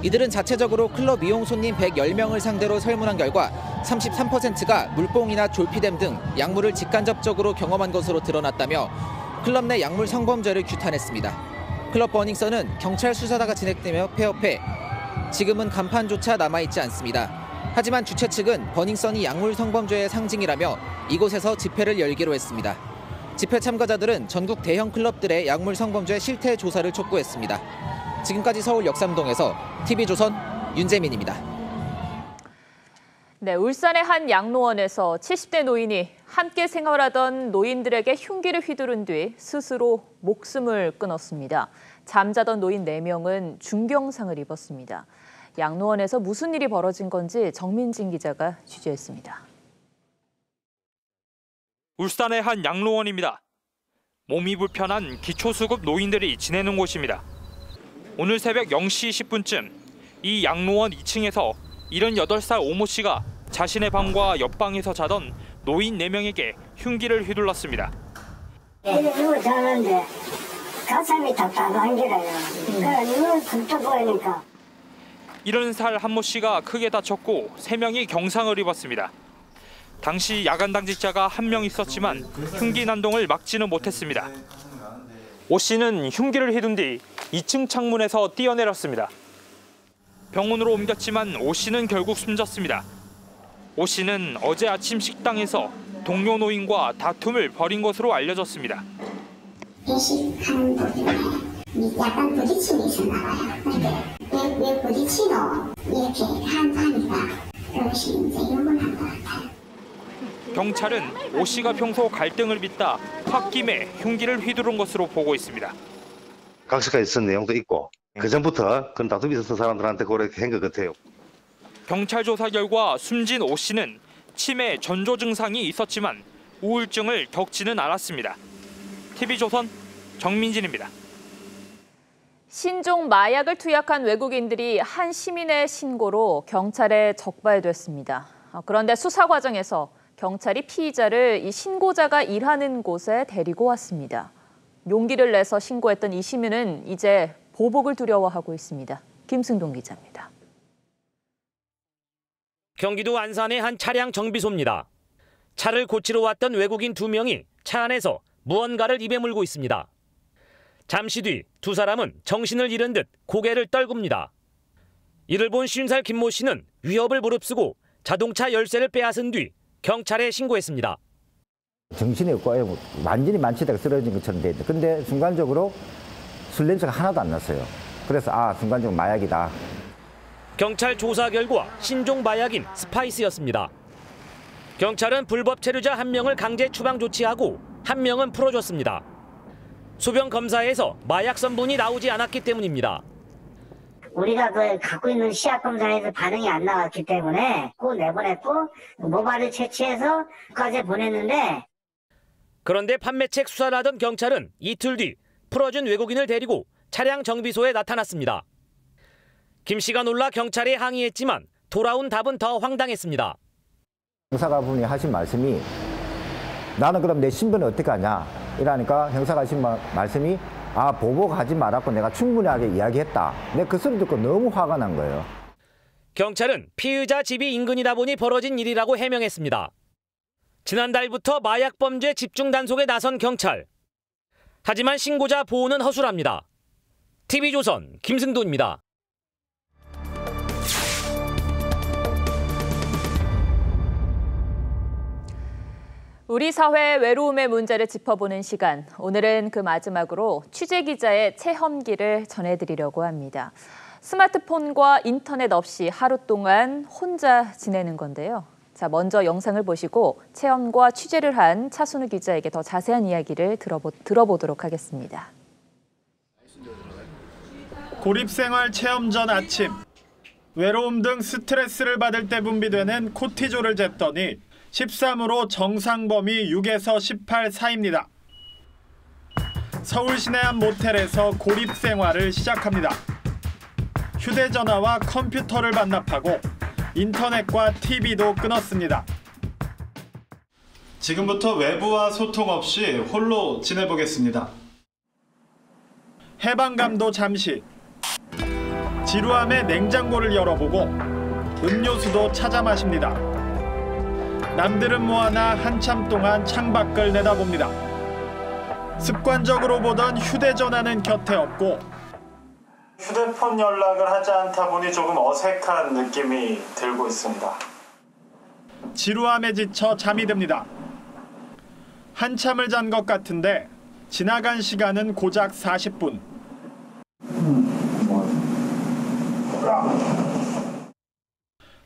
Speaker 6: 이들은 자체적으로 클럽 이용 손님 110명을 상대로 설문한 결과 33%가 물뽕이나 졸피뎀 등 약물을 직간접적으로 경험한 것으로 드러났다며 클럽 내 약물 성범죄를 규탄했습니다. 클럽 버닝썬은 경찰 수사가 진행되며 폐업해 지금은 간판조차 남아있지 않습니다. 하지만 주최 측은 버닝썬이 약물 성범죄의 상징이라며 이곳에서 집회를 열기로 했습니다. 집회 참가자들은 전국 대형 클럽들의 약물 성범죄 실태 조사를 촉구했습니다. 지금까지 서울 역삼동에서 TV조선 윤재민입니다.
Speaker 3: 네, 울산의 한 양로원에서 70대 노인이 함께 생활하던 노인들에게 흉기를 휘두른 뒤 스스로 목숨을 끊었습니다. 잠자던 노인 4명은 중경상을 입었습니다. 양로원에서 무슨 일이 벌어진 건지 정민진 기자가 취재했습니다.
Speaker 7: 울산의 한 양로원입니다. 몸이 불편한 기초수급 노인들이 지내는 곳입니다. 오늘 새벽 0시 10분쯤 이 양로원 2층에서 78살 오모 씨가 자신의 방과 옆방에서 자던 노인 4명에게 흉기를 휘둘렀습니다.
Speaker 5: 누구 자는데 가슴이 답답한 게라요. 그러니까 누구 굴떡 보이니까.
Speaker 7: 70살 한모 씨가 크게 다쳤고 3명이 경상을 입었습니다. 당시 야간 당직자가 1명 있었지만 흉기 난동을 막지는 못했습니다. 오 씨는 흉기를 휘둔 뒤 2층 창문에서 뛰어내렸습니다. 병원으로 옮겼지만 오 씨는 결국 숨졌습니다. 오 씨는 어제 아침 식당에서 동료 노인과 다툼을 벌인 것으로 알려졌습니다.
Speaker 5: 회식하는 도중에 약간 부딪힘이 있었나 봐요. 왜 부딪히노? 이렇게 하니까 그것이 이제 욕을 한 것 같아요.
Speaker 7: 경찰은 오 씨가 평소 갈등을 빚다 홧김에 흉기를 휘두른 것으로 보고 있습니다.
Speaker 8: 각시가 있었던 내용도 있고 그 전부터 그런 다툼이 있었던 사람들한테 그렇게 한 것 같아요.
Speaker 7: 경찰 조사 결과 숨진 오 씨는 치매 전조 증상이 있었지만 우울증을 겪지는 않았습니다. TV조선 정민진입니다.
Speaker 3: 신종 마약을 투약한 외국인들이 한 시민의 신고로 경찰에 적발됐습니다. 그런데 수사 과정에서 경찰이 피의자를 이 신고자가 일하는 곳에 데리고 왔습니다. 용기를 내서 신고했던 이 시민은 이제 보복을 두려워하고 있습니다. 김승동 기자입니다.
Speaker 10: 경기도 안산의 한 차량 정비소입니다. 차를 고치러 왔던 외국인 2명이 차 안에서 무언가를 입에 물고 있습니다. 잠시 뒤 2사람은 정신을 잃은 듯 고개를 떨굽니다. 이를 본 50살 김모 씨는 위협을 무릅쓰고 자동차 열쇠를 빼앗은 뒤 경찰에 신고했습니다.
Speaker 26: 정신이 없고 완전히 만취되고 쓰러진 것처럼 돼 있는데 근데 순간적으로 술 냄새가 하나도 안 났어요. 그래서 순간적으로 마약이다.
Speaker 10: 경찰 조사 결과 신종 마약인 스파이스였습니다. 경찰은 불법 체류자 1명을 강제 추방 조치하고 1명은 풀어줬습니다. 소변 검사에서 마약 성분이 나오지 않았기 때문입니다.
Speaker 5: 우리가 갖고 있는 시약 검사에서 반응이 안 나왔기 때문에 꼭 내보냈고 모발을 채취해서 까지 보냈는데
Speaker 10: 그런데 판매책 수사를 하던 경찰은 이틀 뒤 풀어준 외국인을 데리고 차량 정비소에 나타났습니다. 김 씨가 놀라 경찰에 항의했지만 돌아온 답은 더 황당했습니다.
Speaker 26: 형사가분이 하신 말씀이 나는 그럼 내 신변을 어떻게 하냐 이러니까 형사가 하신 말씀이 아, 보복하지 말았고 내가 충분하게 이야기했다. 내가 그 소리 듣고 너무 화가 난 거예요.
Speaker 10: 경찰은 피의자 집이 인근이다 보니 벌어진 일이라고 해명했습니다. 지난달부터 마약 범죄 집중 단속에 나선 경찰. 하지만 신고자 보호는 허술합니다. TV조선 김승도입니다.
Speaker 3: 우리 사회의 외로움의 문제를 짚어보는 시간. 오늘은 그 마지막으로 취재기자의 체험기를 전해드리려고 합니다. 스마트폰과 인터넷 없이 하루 동안 혼자 지내는 건데요. 자, 먼저 영상을 보시고 체험과 취재를 한 차순우 기자에게 더 자세한 이야기를 들어보도록 하겠습니다.
Speaker 9: 고립생활 체험 전 아침. 외로움 등 스트레스를 받을 때 분비되는 코티졸을 쟀더니 13으로 정상 범위 6에서 18 사이입니다. 서울 시내 한 모텔에서 고립생활을 시작합니다. 휴대전화와 컴퓨터를 반납하고 인터넷과 TV도 끊었습니다. 지금부터 외부와 소통 없이 홀로 지내보겠습니다. 해방감도 잠시. 지루함에 냉장고를 열어보고 음료수도 찾아 마십니다. 남들은 뭐하나 한참 동안 창밖을 내다봅니다. 습관적으로 보던 휴대전화는 곁에 없고 휴대폰 연락을 하지 않다 보니 조금 어색한 느낌이 들고 있습니다. 지루함에 지쳐 잠이 듭니다. 한참을 잔 것 같은데 지나간 시간은 고작 40분.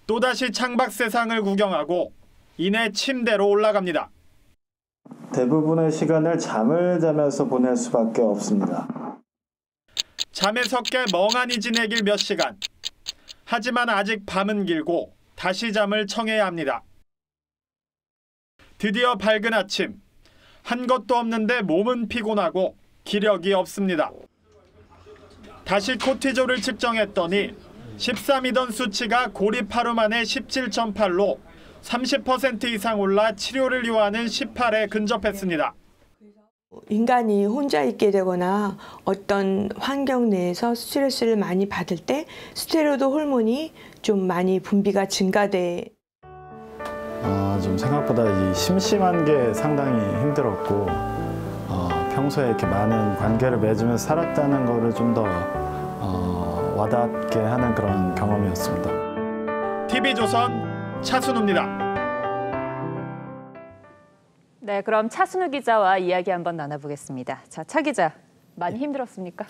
Speaker 9: 또다시 창밖 세상을 구경하고 이내 침대로 올라갑니다.
Speaker 12: 대부분의 시간을 잠을 자면서 보낼 수밖에 없습니다.
Speaker 9: 잠에서 깨 멍하니 지내길 몇 시간. 하지만 아직 밤은 길고 다시 잠을 청해야 합니다. 드디어 밝은 아침. 한 것도 없는데 몸은 피곤하고 기력이 없습니다. 다시 코티졸을 측정했더니 13이던 수치가 고립 하루 만에 17.8로 30% 이상 올라 치료를 요하는 18에 근접했습니다.
Speaker 14: 인간이 혼자 있게 되거나 어떤 환경 내에서 스트레스를 많이 받을 때 스테로이드 호르몬이 좀 많이 분비가 증가돼.
Speaker 12: 좀 생각보다 이 심심한 게 상당히 힘들었고 평소에 이렇게 많은 관계를 맺으면서 살았다는 거를 좀 더 와닿게 하는 그런 경험이었습니다.
Speaker 9: TV조선 차순우입니다.
Speaker 3: 네, 그럼 차순우 기자와 이야기 한번 나눠보겠습니다. 자, 차 기자, 많이 힘들었습니까?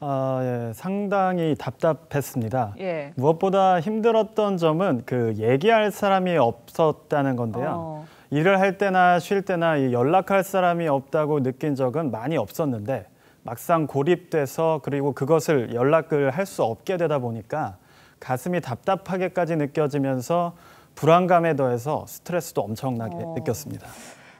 Speaker 12: 예, 상당히 답답했습니다.
Speaker 3: 예.
Speaker 12: 무엇보다 힘들었던 점은 그 얘기할 사람이 없었다는 건데요. 일을 할 때나 쉴 때나 연락할 사람이 없다고 느낀 적은 많이 없었는데 막상 고립돼서 그리고 그것을 연락을 할 수 없게 되다 보니까 가슴이 답답하게까지 느껴지면서 불안감에 더해서 스트레스도 엄청나게 느꼈습니다.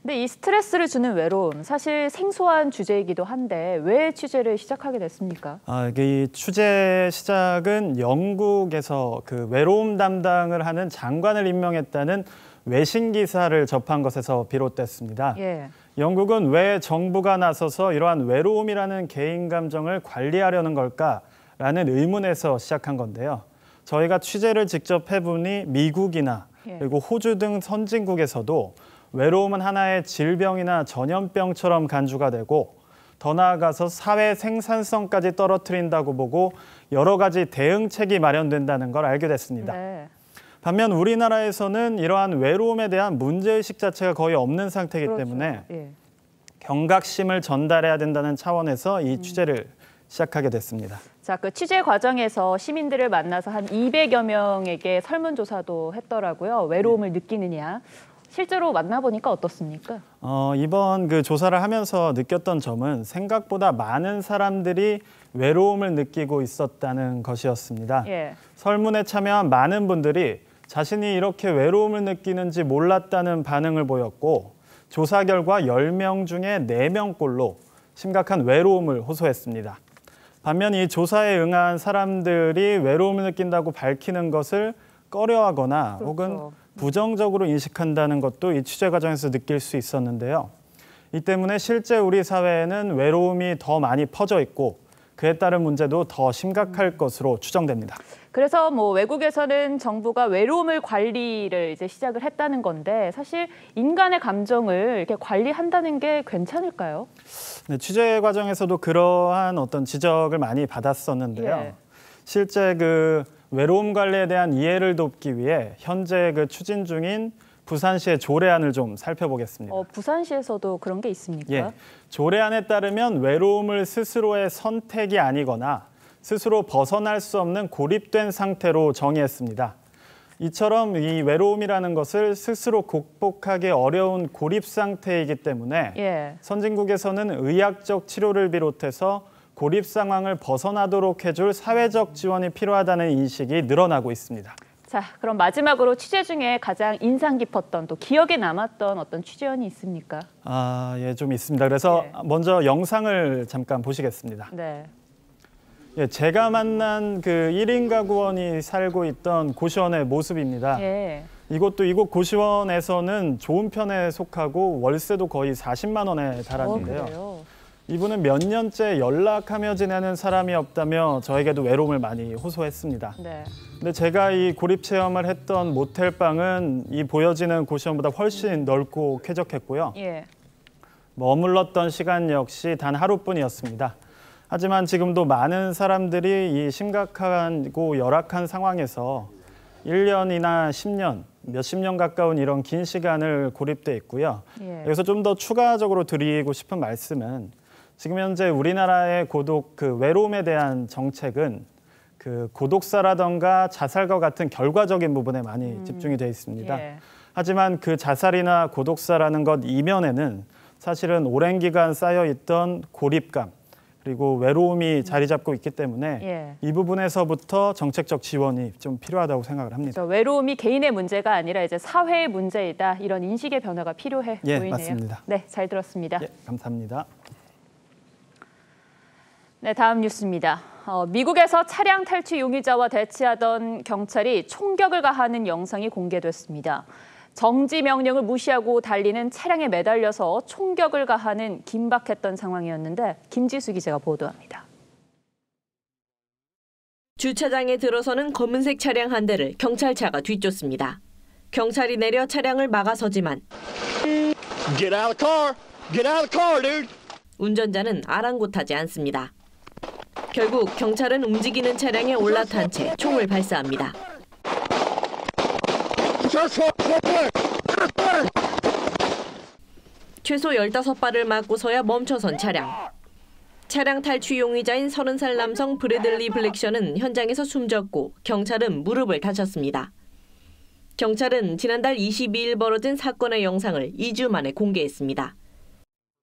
Speaker 3: 근데 이 스트레스를 주는 외로움, 사실 생소한 주제이기도 한데 왜 취재를 시작하게 됐습니까?
Speaker 12: 이 취재 시작은 영국에서 그 외로움 담당을 하는 장관을 임명했다는 외신 기사를 접한 것에서 비롯됐습니다.
Speaker 3: 예.
Speaker 12: 영국은 왜 정부가 나서서 이러한 외로움이라는 개인 감정을 관리하려는 걸까라는 의문에서 시작한 건데요. 저희가 취재를 직접 해보니 미국이나 그리고 호주 등 선진국에서도 외로움은 하나의 질병이나 전염병처럼 간주가 되고 더 나아가서 사회 생산성까지 떨어뜨린다고 보고 여러 가지 대응책이 마련된다는 걸 알게 됐습니다.
Speaker 3: 네.
Speaker 12: 반면 우리나라에서는 이러한 외로움에 대한 문제의식 자체가 거의 없는 상태이기 때문에 경각심을 전달해야 된다는 차원에서 이 취재를 시작하게 됐습니다.
Speaker 3: 자, 그 취재 과정에서 시민들을 만나서 한 200여 명에게 설문조사도 했더라고요. 외로움을 느끼느냐. 실제로 만나보니까 어떻습니까?
Speaker 12: 이번 그 조사를 하면서 느꼈던 점은 생각보다 많은 사람들이 외로움을 느끼고 있었다는 것이었습니다.
Speaker 3: 예.
Speaker 12: 설문에 참여한 많은 분들이 자신이 이렇게 외로움을 느끼는지 몰랐다는 반응을 보였고 조사 결과 10명 중에 4명꼴로 심각한 외로움을 호소했습니다. 반면 이 조사에 응한 사람들이 외로움을 느낀다고 밝히는 것을 꺼려하거나 혹은 부정적으로 인식한다는 것도 이 취재 과정에서 느낄 수 있었는데요. 이 때문에 실제 우리 사회에는 외로움이 더 많이 퍼져 있고 그에 따른 문제도 더 심각할 것으로 추정됩니다.
Speaker 3: 그래서 외국에서는 정부가 외로움을 관리를 이제 시작을 했다는 건데 사실 인간의 감정을 이렇게 관리한다는 게 괜찮을까요?
Speaker 12: 네, 취재 과정에서도 그러한 어떤 지적을 많이 받았었는데요.
Speaker 3: 예.
Speaker 12: 실제 그 외로움 관리에 대한 이해를 돕기 위해 현재 그 추진 중인 부산시의 조례안을 좀 살펴보겠습니다.
Speaker 3: 부산시에서도 그런 게 있습니까?
Speaker 12: 예, 조례안에 따르면 외로움을 스스로의 선택이 아니거나 스스로 벗어날 수 없는 고립된 상태로 정의했습니다. 이처럼 이 외로움이라는 것을 스스로 극복하기 어려운 고립 상태이기 때문에 선진국에서는 의학적 치료를 비롯해서 고립 상황을 벗어나도록 해줄 사회적 지원이 필요하다는 인식이 늘어나고 있습니다.
Speaker 3: 자, 그럼 마지막으로 취재 중에 가장 인상 깊었던 또 기억에 남았던 어떤 취재원이 있습니까?
Speaker 12: 예, 좀 있습니다. 그래서 먼저 영상을 잠깐 보시겠습니다.
Speaker 3: 네.
Speaker 12: 예, 제가 만난 그 1인 가구원이 살고 있던 고시원의 모습입니다. 이곳 고시원에서는 좋은 편에 속하고 월세도 거의 40만 원에 달하는데요. 이분은 몇 년째 연락하며 지내는 사람이 없다며 저에게도 외로움을 많이 호소했습니다. 근데 제가 이 고립 체험을 했던 모텔방은 이 보여지는 고시원보다 훨씬 넓고 쾌적했고요. 머물렀던 시간 역시 단 하루뿐이었습니다. 하지만 지금도 많은 사람들이 이 심각하고 열악한 상황에서 1년이나 10년, 몇십 년 가까운 이런 긴 시간을 고립돼 있고요. 여기서 좀 더 추가적으로 드리고 싶은 말씀은 지금 현재 우리나라의 외로움에 대한 정책은 그 고독사라던가 자살과 같은 결과적인 부분에 많이 집중이 돼 있습니다. 하지만 그 자살이나 고독사라는 것 이면에는 사실은 오랜 기간 쌓여있던 고립감 그리고 외로움이 자리 잡고 있기 때문에 이 부분에서부터 정책적 지원이 좀 필요하다고 생각을 합니다.
Speaker 3: 외로움이 개인의 문제가 아니라 이제 사회의 문제이다. 이런 인식의 변화가 필요해 보이네요.
Speaker 12: 맞습니다.
Speaker 3: 네, 잘 들었습니다.
Speaker 12: 감사합니다.
Speaker 3: 네, 다음 뉴스입니다. 미국에서 차량 탈취 용의자와 대치하던 경찰이 총격을 가하는 영상이 공개됐습니다. 정지 명령을 무시하고 달리는 차량에 매달려서 총격을 가하는 긴박했던 상황이었는데 김지수 기자가 보도합니다.
Speaker 11: 주차장에 들어서는 검은색 차량 한 대를 경찰차가 뒤쫓습니다. 경찰이 내려 차량을 막아서지만
Speaker 13: Get out of the car! Get out of the car, dude!
Speaker 11: 운전자는 아랑곳하지 않습니다. 결국 경찰은 움직이는 차량에 올라탄 채 총을 발사합니다. 최소 15발을 맞고서야 멈춰선 차량. 차량 탈취 용의자인 30살 남성 브래들리 블랙셔는 현장에서 숨졌고 경찰은 무릎을 다쳤습니다. 경찰은 지난달 22일 벌어진 사건의 영상을 2주 만에 공개했습니다.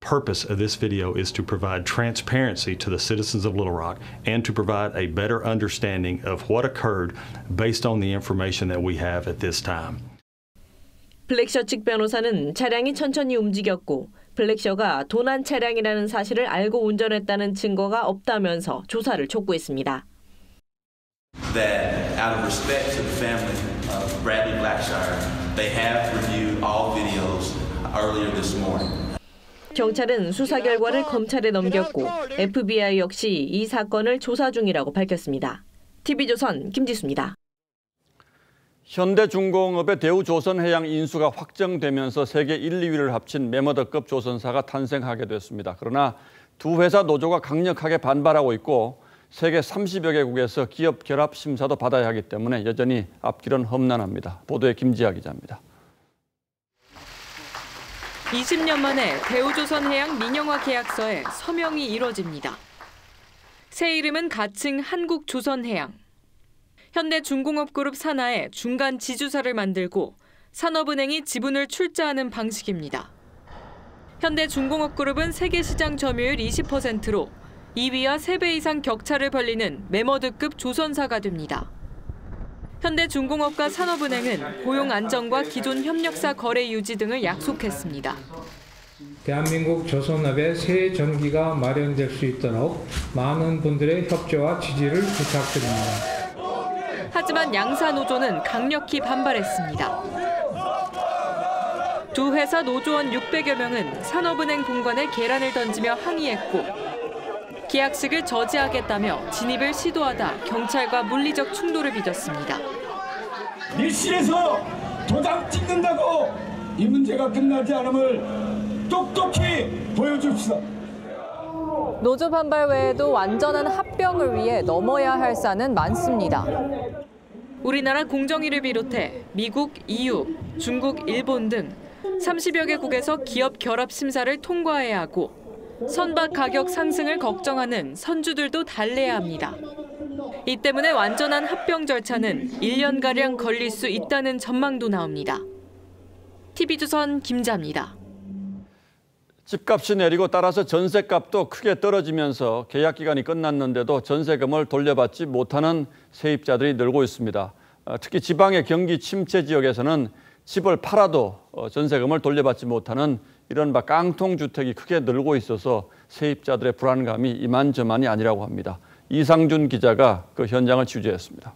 Speaker 15: purpose of this video is to provide transparency to the citizens of Little Rock and to provide a better understanding of what occurred based on the information that we have at this time.
Speaker 11: 블랙셔 측 변호사는 차량이 천천히 움직였고 블랙셔가 도난 차량이라는 사실을 알고 운전했다는 증거가 없다면서 조사를 촉구했습니다.
Speaker 16: That out of respect to the family of Bradley Blackshire, they have reviewed all videos earlier this morning.
Speaker 11: 경찰은 수사 결과를 검찰에 넘겼고 FBI 역시 이 사건을 조사 중이라고 밝혔습니다. TV조선 김지수입니다.
Speaker 4: 현대중공업의 대우조선해양 인수가 확정되면서 세계 1, 2위를 합친 매머더급 조선사가 탄생하게 됐습니다. 그러나 두 회사 노조가 강력하게 반발하고 있고 세계 30여 개국에서 기업 결합 심사도 받아야 하기 때문에 여전히 앞길은 험난합니다. 보도에 김지아 기자입니다.
Speaker 22: 20년 만에 대우조선해양 민영화 계약서에 서명이 이뤄집니다. 새 이름은 가칭 한국조선해양. 현대중공업그룹 산하에 중간 지주사를 만들고 산업은행이 지분을 출자하는 방식입니다. 현대중공업그룹은 세계 시장 점유율 20%로 2위와 3배 이상 격차를 벌리는 매머드급 조선사가 됩니다. 현대중공업과 산업은행은 고용 안정과 기존 협력사 거래 유지 등을 약속했습니다.
Speaker 17: 대한민국 조선업의 새 전기가 마련될 수 있도록 많은 분들의 협조와 지지를 부탁드립니다.
Speaker 22: 하지만 양사 노조는 강력히 반발했습니다.
Speaker 2: 두 회사 노조원 600여 명은 산업은행 본관에 계란을 던지며 항의했고 계약식을 저지하겠다며 진입을 시도하다 경찰과 물리적 충돌을 빚었습니다.
Speaker 18: 밀실에서 도장 찍는다고 이 문제가 끝나지 않음을 똑똑히 보여줍시다.
Speaker 3: 노조 반발 외에도 완전한 합병을 위해 넘어야 할 산은 많습니다. 우리나라 공정위를 비롯해 미국, EU, 중국, 일본 등 30여 개국에서 기업 결합 심사를 통과해야 하고 선박 가격 상승을 걱정하는 선주들도 달래야 합니다. 이 때문에 완전한 합병 절차는 1년가량 걸릴 수 있다는 전망도 나옵니다. TV조선 김자입니다.
Speaker 4: 집값이 내리고 따라서 전세값도 크게 떨어지면서 계약 기간이 끝났는데도 전세금을 돌려받지 못하는 세입자들이 늘고 있습니다. 특히 지방의 경기 침체 지역에서는 집을 팔아도 전세금을 돌려받지 못하는 이른바 깡통주택이 크게 늘고 있어서 세입자들의 불안감이 이만저만이 아니라고 합니다. 이상준 기자가 그 현장을 취재했습니다.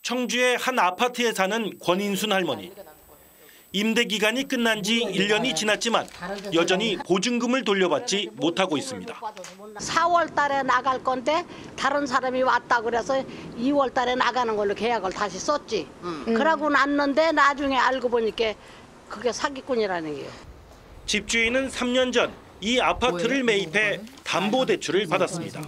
Speaker 19: 청주의 한 아파트에 사는 권인순 할머니. 임대 기간이 끝난 지 1년이 지났지만 여전히 보증금을 돌려받지 못하고 있습니다.
Speaker 20: 4월 달에 나갈 건데 다른 사람이 왔다 그래서 2월 달에 나가는 걸로 계약을 다시 썼지. 그러고 났는데 나중에 알고 보니까 그게 사기꾼이라는 게요.
Speaker 19: 집주인은 3년 전 이 아파트를 매입해 담보대출을 받았습니다.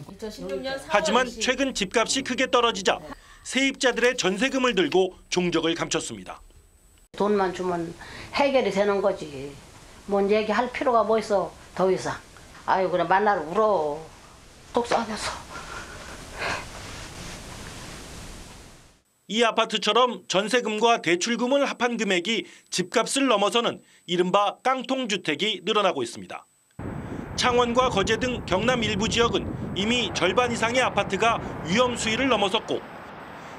Speaker 19: 하지만 최근 집값이 크게 떨어지자 세입자들의 전세금을 들고 종적을 감췄습니다.
Speaker 20: 돈만 주면 해결이 되는 거지. 뭔 얘기할 필요가 뭐 있어 더 이상. 아유 그래 만나러 울어. 속상해서.
Speaker 19: 이 아파트처럼 전세금과 대출금을 합한 금액이 집값을 넘어서는 이른바 깡통주택이 늘어나고 있습니다. 창원과 거제 등 경남 일부 지역은 이미 절반 이상의 아파트가 위험 수위를 넘어섰고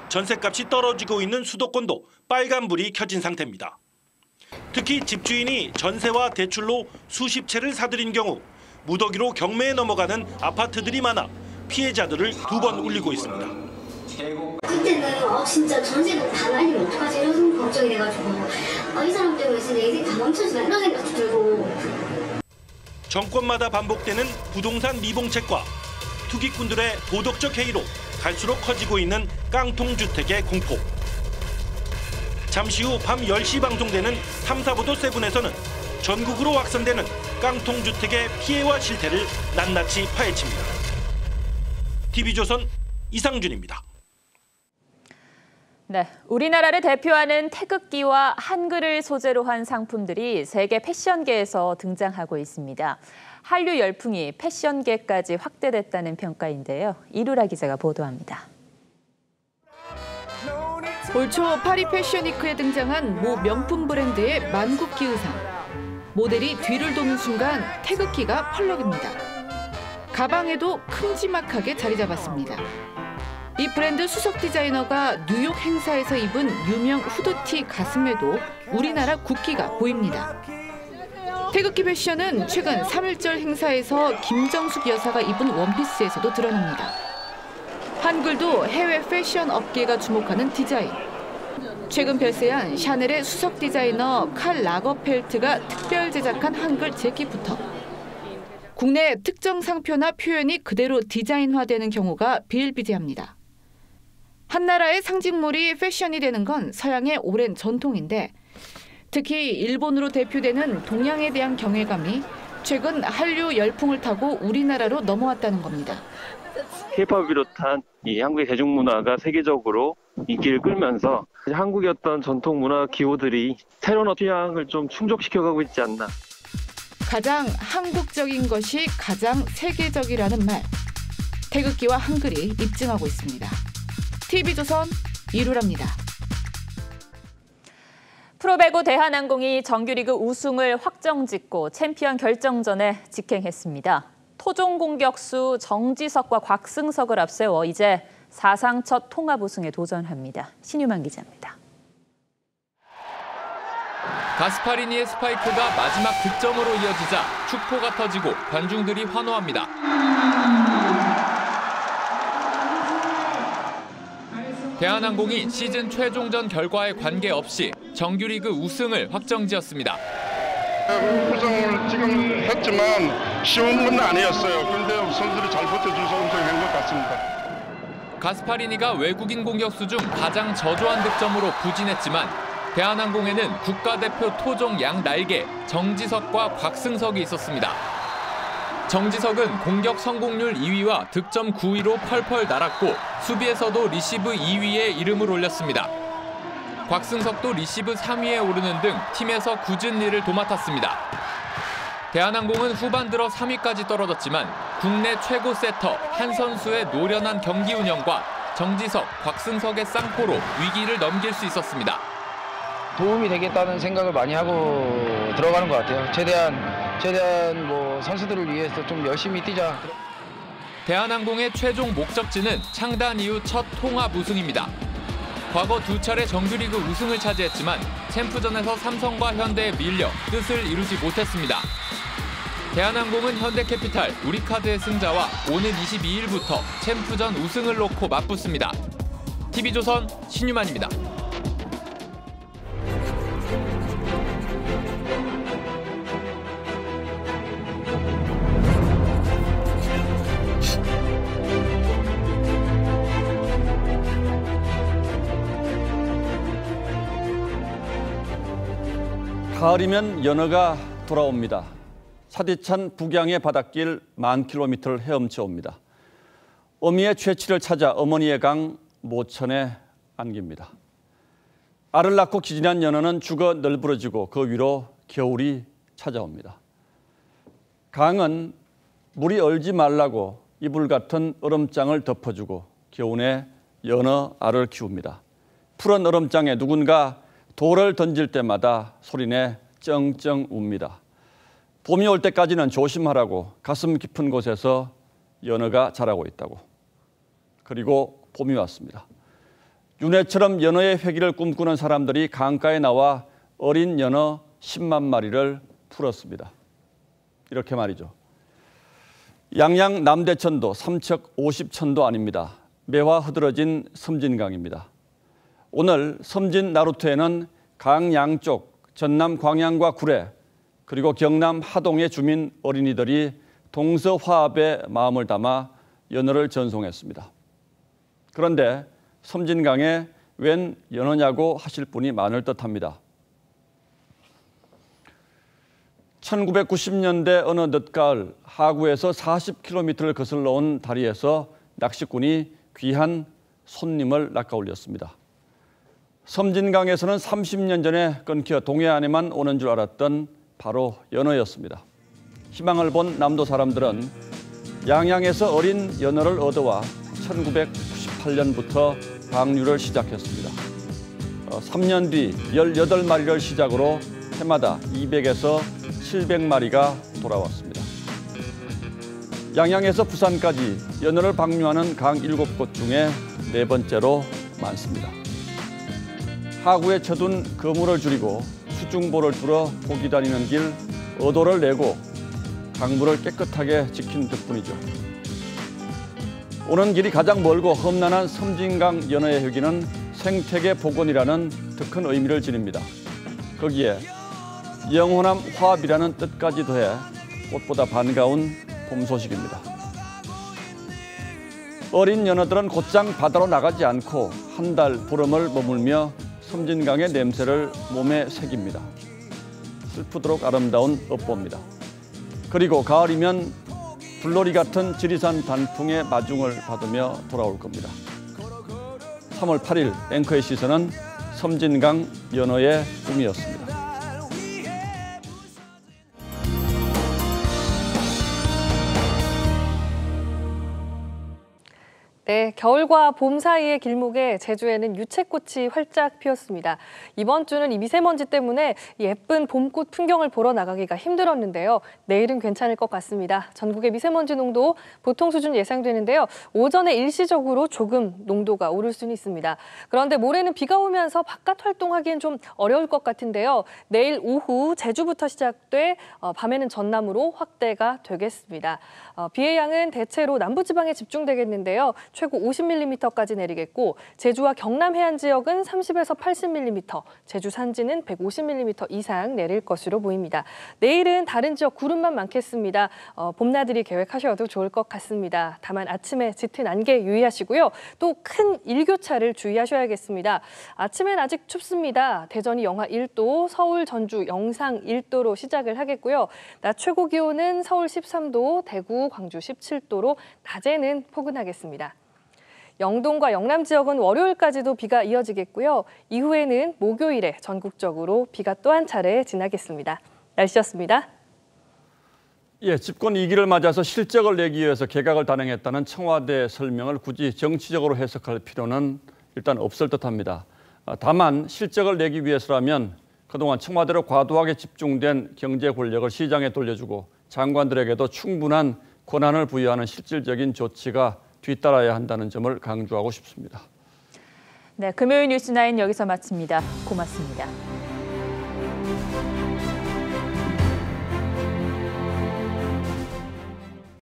Speaker 19: 전세값이 떨어지고 있는 수도권도 빨간불이 켜진 상태입니다. 특히 집주인이 전세와 대출로 수십 채를 사들인 경우 무더기로 경매에 넘어가는 아파트들이 많아 피해자들을 2번 울리고 있습니다.
Speaker 21: 그때는 진짜 전세금 다 날리면 어떡하지 이런 걱정이 돼가지고 이 사람 때문에 진짜 인생 다 멈춰지나 이런 생각도 들고.
Speaker 19: 정권마다 반복되는 부동산 미봉책과 투기꾼들의 도덕적 해이로 갈수록 커지고 있는 깡통주택의 공포. 잠시 후 밤 10시 방송되는 탐사보도 세븐에서는 전국으로 확산되는 깡통주택의 피해와 실태를 낱낱이 파헤칩니다. TV조선 이상준입니다.
Speaker 3: 네, 우리나라를 대표하는 태극기와 한글을 소재로 한 상품들이 세계 패션계에서 등장하고 있습니다. 한류 열풍이 패션계까지 확대됐다는 평가인데요. 이루라 기자가 보도합니다.
Speaker 22: 올 초 파리 패션위크에 등장한 모 명품 브랜드의 만국기 의상. 모델이 뒤를 도는 순간 태극기가 펄럭입니다. 가방에도 큼지막하게 자리 잡았습니다. 이 브랜드 수석 디자이너가 뉴욕 행사에서 입은 유명 후드티 가슴에도 우리나라 국기가 보입니다. 태극기 패션은 최근 3.1절 행사에서 김정숙 여사가 입은 원피스에서도 드러납니다. 한글도 해외 패션 업계가 주목하는 디자인. 최근 별세한 샤넬의 수석 디자이너 칼 라거펠트가 특별 제작한 한글 재킷부터 국내 특정 상표나 표현이 그대로 디자인화되는 경우가 비일비재합니다. 한 나라의 상징물이 패션이 되는 건 서양의 오랜 전통인데 특히 일본으로 대표되는 동양에 대한 경외감이 최근 한류 열풍을 타고 우리나라로 넘어왔다는 겁니다.
Speaker 23: K-팝을 비롯한 이 한국의 대중문화가 세계적으로 인기를 끌면서 한국의 어떤 전통 문화 기호들이 새로운 취향을 좀 충족시켜가고 있지 않나.
Speaker 22: 가장 한국적인 것이 가장 세계적이라는 말. 태극기와 한글이 입증하고 있습니다. TV조선 이루라입니다.
Speaker 3: 프로배구 대한항공이 정규리그 우승을 확정짓고 챔피언 결정전에 직행했습니다. 토종 공격수 정지석과 곽승석을 앞세워 이제 사상 첫 통합 우승에 도전합니다. 신유만 기자입니다.
Speaker 27: 가스파리니의 스파이크가 마지막 득점으로 이어지자 축포가 터지고 관중들이 환호합니다. 대한항공이 시즌 최종전 결과에 관계없이 정규리그 우승을 확정지었습니다.
Speaker 1: 우승을 지금 했지만 쉬운 건 아니었어요. 그런데 선수들이 잘 버텨줘서 우승한 것 같습니다.
Speaker 27: 가스파리니가 외국인 공격수 중 가장 저조한 득점으로 부진했지만 대한항공에는 국가대표 토종 양날개 정지석과 곽승석이 있었습니다. 정지석은 공격 성공률 2위와 득점 9위로 펄펄 날았고 수비에서도 리시브 2위에 이름을 올렸습니다. 곽승석도 리시브 3위에 오르는 등 팀에서 굳은 일을 도맡았습니다. 대한항공은 후반 들어 3위까지 떨어졌지만 국내 최고 세터 한 선수의 노련한 경기 운영과 정지석, 곽승석의 쌍포로 위기를 넘길 수 있었습니다.
Speaker 5: 도움이 되겠다는 생각을 많이 하고 들어가는 것 같아요. 최대한 뭐 선수들을 위해서 좀 열심히 뛰자.
Speaker 27: 대한항공의 최종 목적지는 창단 이후 첫 통합 우승입니다. 과거 2차례 정규리그 우승을 차지했지만 챔프전에서 삼성과 현대에 밀려 뜻을 이루지 못했습니다. 대한항공은 현대캐피탈, 우리카드의 승자와 오는 22일부터 챔프전 우승을 놓고 맞붙습니다. TV조선 신유만입니다.
Speaker 4: 가을이면 연어가 돌아옵니다. 차디찬 북양의 바닷길 10,000km를 헤엄쳐 옵니다. 어미의 최치를 찾아 어머니의 강 모천에 안깁니다. 알을 낳고 기진한 연어는 죽어 널브러지고 그 위로 겨울이 찾아옵니다. 강은 물이 얼지 말라고 이불 같은 얼음장을 덮어주고 겨우내 연어 알을 키웁니다. 푸른 얼음장에 누군가 돌을 던질 때마다 소리내 쩡쩡 웁니다. 봄이 올 때까지는 조심하라고 가슴 깊은 곳에서 연어가 자라고 있다고. 그리고 봄이 왔습니다. 윤회처럼 연어의 회귀를 꿈꾸는 사람들이 강가에 나와 어린 연어 10만 마리를 풀었습니다. 이렇게 말이죠. 양양 남대천도 삼척 50천도 아닙니다. 매화 흐드러진 섬진강입니다. 오늘 섬진 나루터에는 강 양쪽 전남 광양과 구례 그리고 경남 하동의 주민 어린이들이 동서화합의 마음을 담아 연어를 전송했습니다. 그런데 섬진강에 웬 연어냐고 하실 분이 많을 듯합니다. 1990년대 어느 늦가을 하구에서 40km를 거슬러 온 다리에서 낚시꾼이 귀한 손님을 낚아올렸습니다. 섬진강에서는 30년 전에 끊겨 동해안에만 오는 줄 알았던 바로 연어였습니다. 희망을 본 남도 사람들은 양양에서 어린 연어를 얻어와 1998년부터 방류를 시작했습니다. 3년 뒤 18마리를 시작으로 해마다 200에서 700마리가 돌아왔습니다. 양양에서 부산까지 연어를 방류하는 강 7곳 중에 4번째로 많습니다. 하구에 쳐둔 그물을 줄이고 수중보를 뚫어 고기 다니는 길 어도를 내고 강물을 깨끗하게 지킨 덕분이죠. 오는 길이 가장 멀고 험난한 섬진강 연어의 회귀는 생태계 복원이라는 더 큰 의미를 지닙니다. 거기에 영원한 화합이라는 뜻까지 더해 꽃보다 반가운 봄 소식입니다. 어린 연어들은 곧장 바다로 나가지 않고 한 달 보름을 머물며 섬진강의 냄새를 몸에 새깁니다. 슬프도록 아름다운 업보입니다. 그리고 가을이면 불놀이 같은 지리산 단풍의 마중을 받으며 돌아올 겁니다. 3월 8일 앵커의 시선은 섬진강 연어의 꿈이었습니다.
Speaker 6: 네, 겨울과 봄 사이의 길목에 제주에는 유채꽃이 활짝 피었습니다. 이번 주는 이 미세먼지 때문에 예쁜 봄꽃 풍경을 보러 나가기가 힘들었는데요. 내일은 괜찮을 것 같습니다. 전국의 미세먼지 농도 보통 수준 예상되는데요. 오전에 일시적으로 조금 농도가 오를 수는 있습니다. 그런데 모레는 비가 오면서 바깥 활동하기엔 좀 어려울 것 같은데요. 내일 오후 제주부터 시작돼 밤에는 전남으로 확대가 되겠습니다. 비의 양은 대체로 남부지방에 집중되겠는데요. 최고 50mm까지 내리겠고 제주와 경남 해안 지역은 30에서 80mm, 제주 산지는 150mm 이상 내릴 것으로 보입니다. 내일은 다른 지역 구름만 많겠습니다. 봄나들이 계획하셔도 좋을 것 같습니다. 다만 아침에 짙은 안개 유의하시고요. 또 큰 일교차를 주의하셔야겠습니다. 아침엔 아직 춥습니다. 대전이 영하 1도, 서울, 전주, 영상 1도로 시작을 하겠고요. 낮 최고 기온은 서울 13도, 대구, 광주 17도로 낮에는 포근하겠습니다. 영동과 영남 지역은 월요일까지도 비가 이어지겠고요. 이후에는 목요일에 전국적으로 비가 또 한 차례 지나겠습니다. 날씨였습니다.
Speaker 4: 예, 집권 2기를 맞아서 실적을 내기 위해서 개각을 단행했다는 청와대 설명을 굳이 정치적으로 해석할 필요는 일단 없을 듯합니다. 다만 실적을 내기 위해서라면 그동안 청와대로 과도하게 집중된 경제 권력을 시장에 돌려주고 장관들에게도 충분한 권한을 부여하는 실질적인 조치가 뒤따라야 한다는 점을 강조하고 싶습니다.
Speaker 3: 네, 금요일 뉴스9 여기서 마칩니다. 고맙습니다.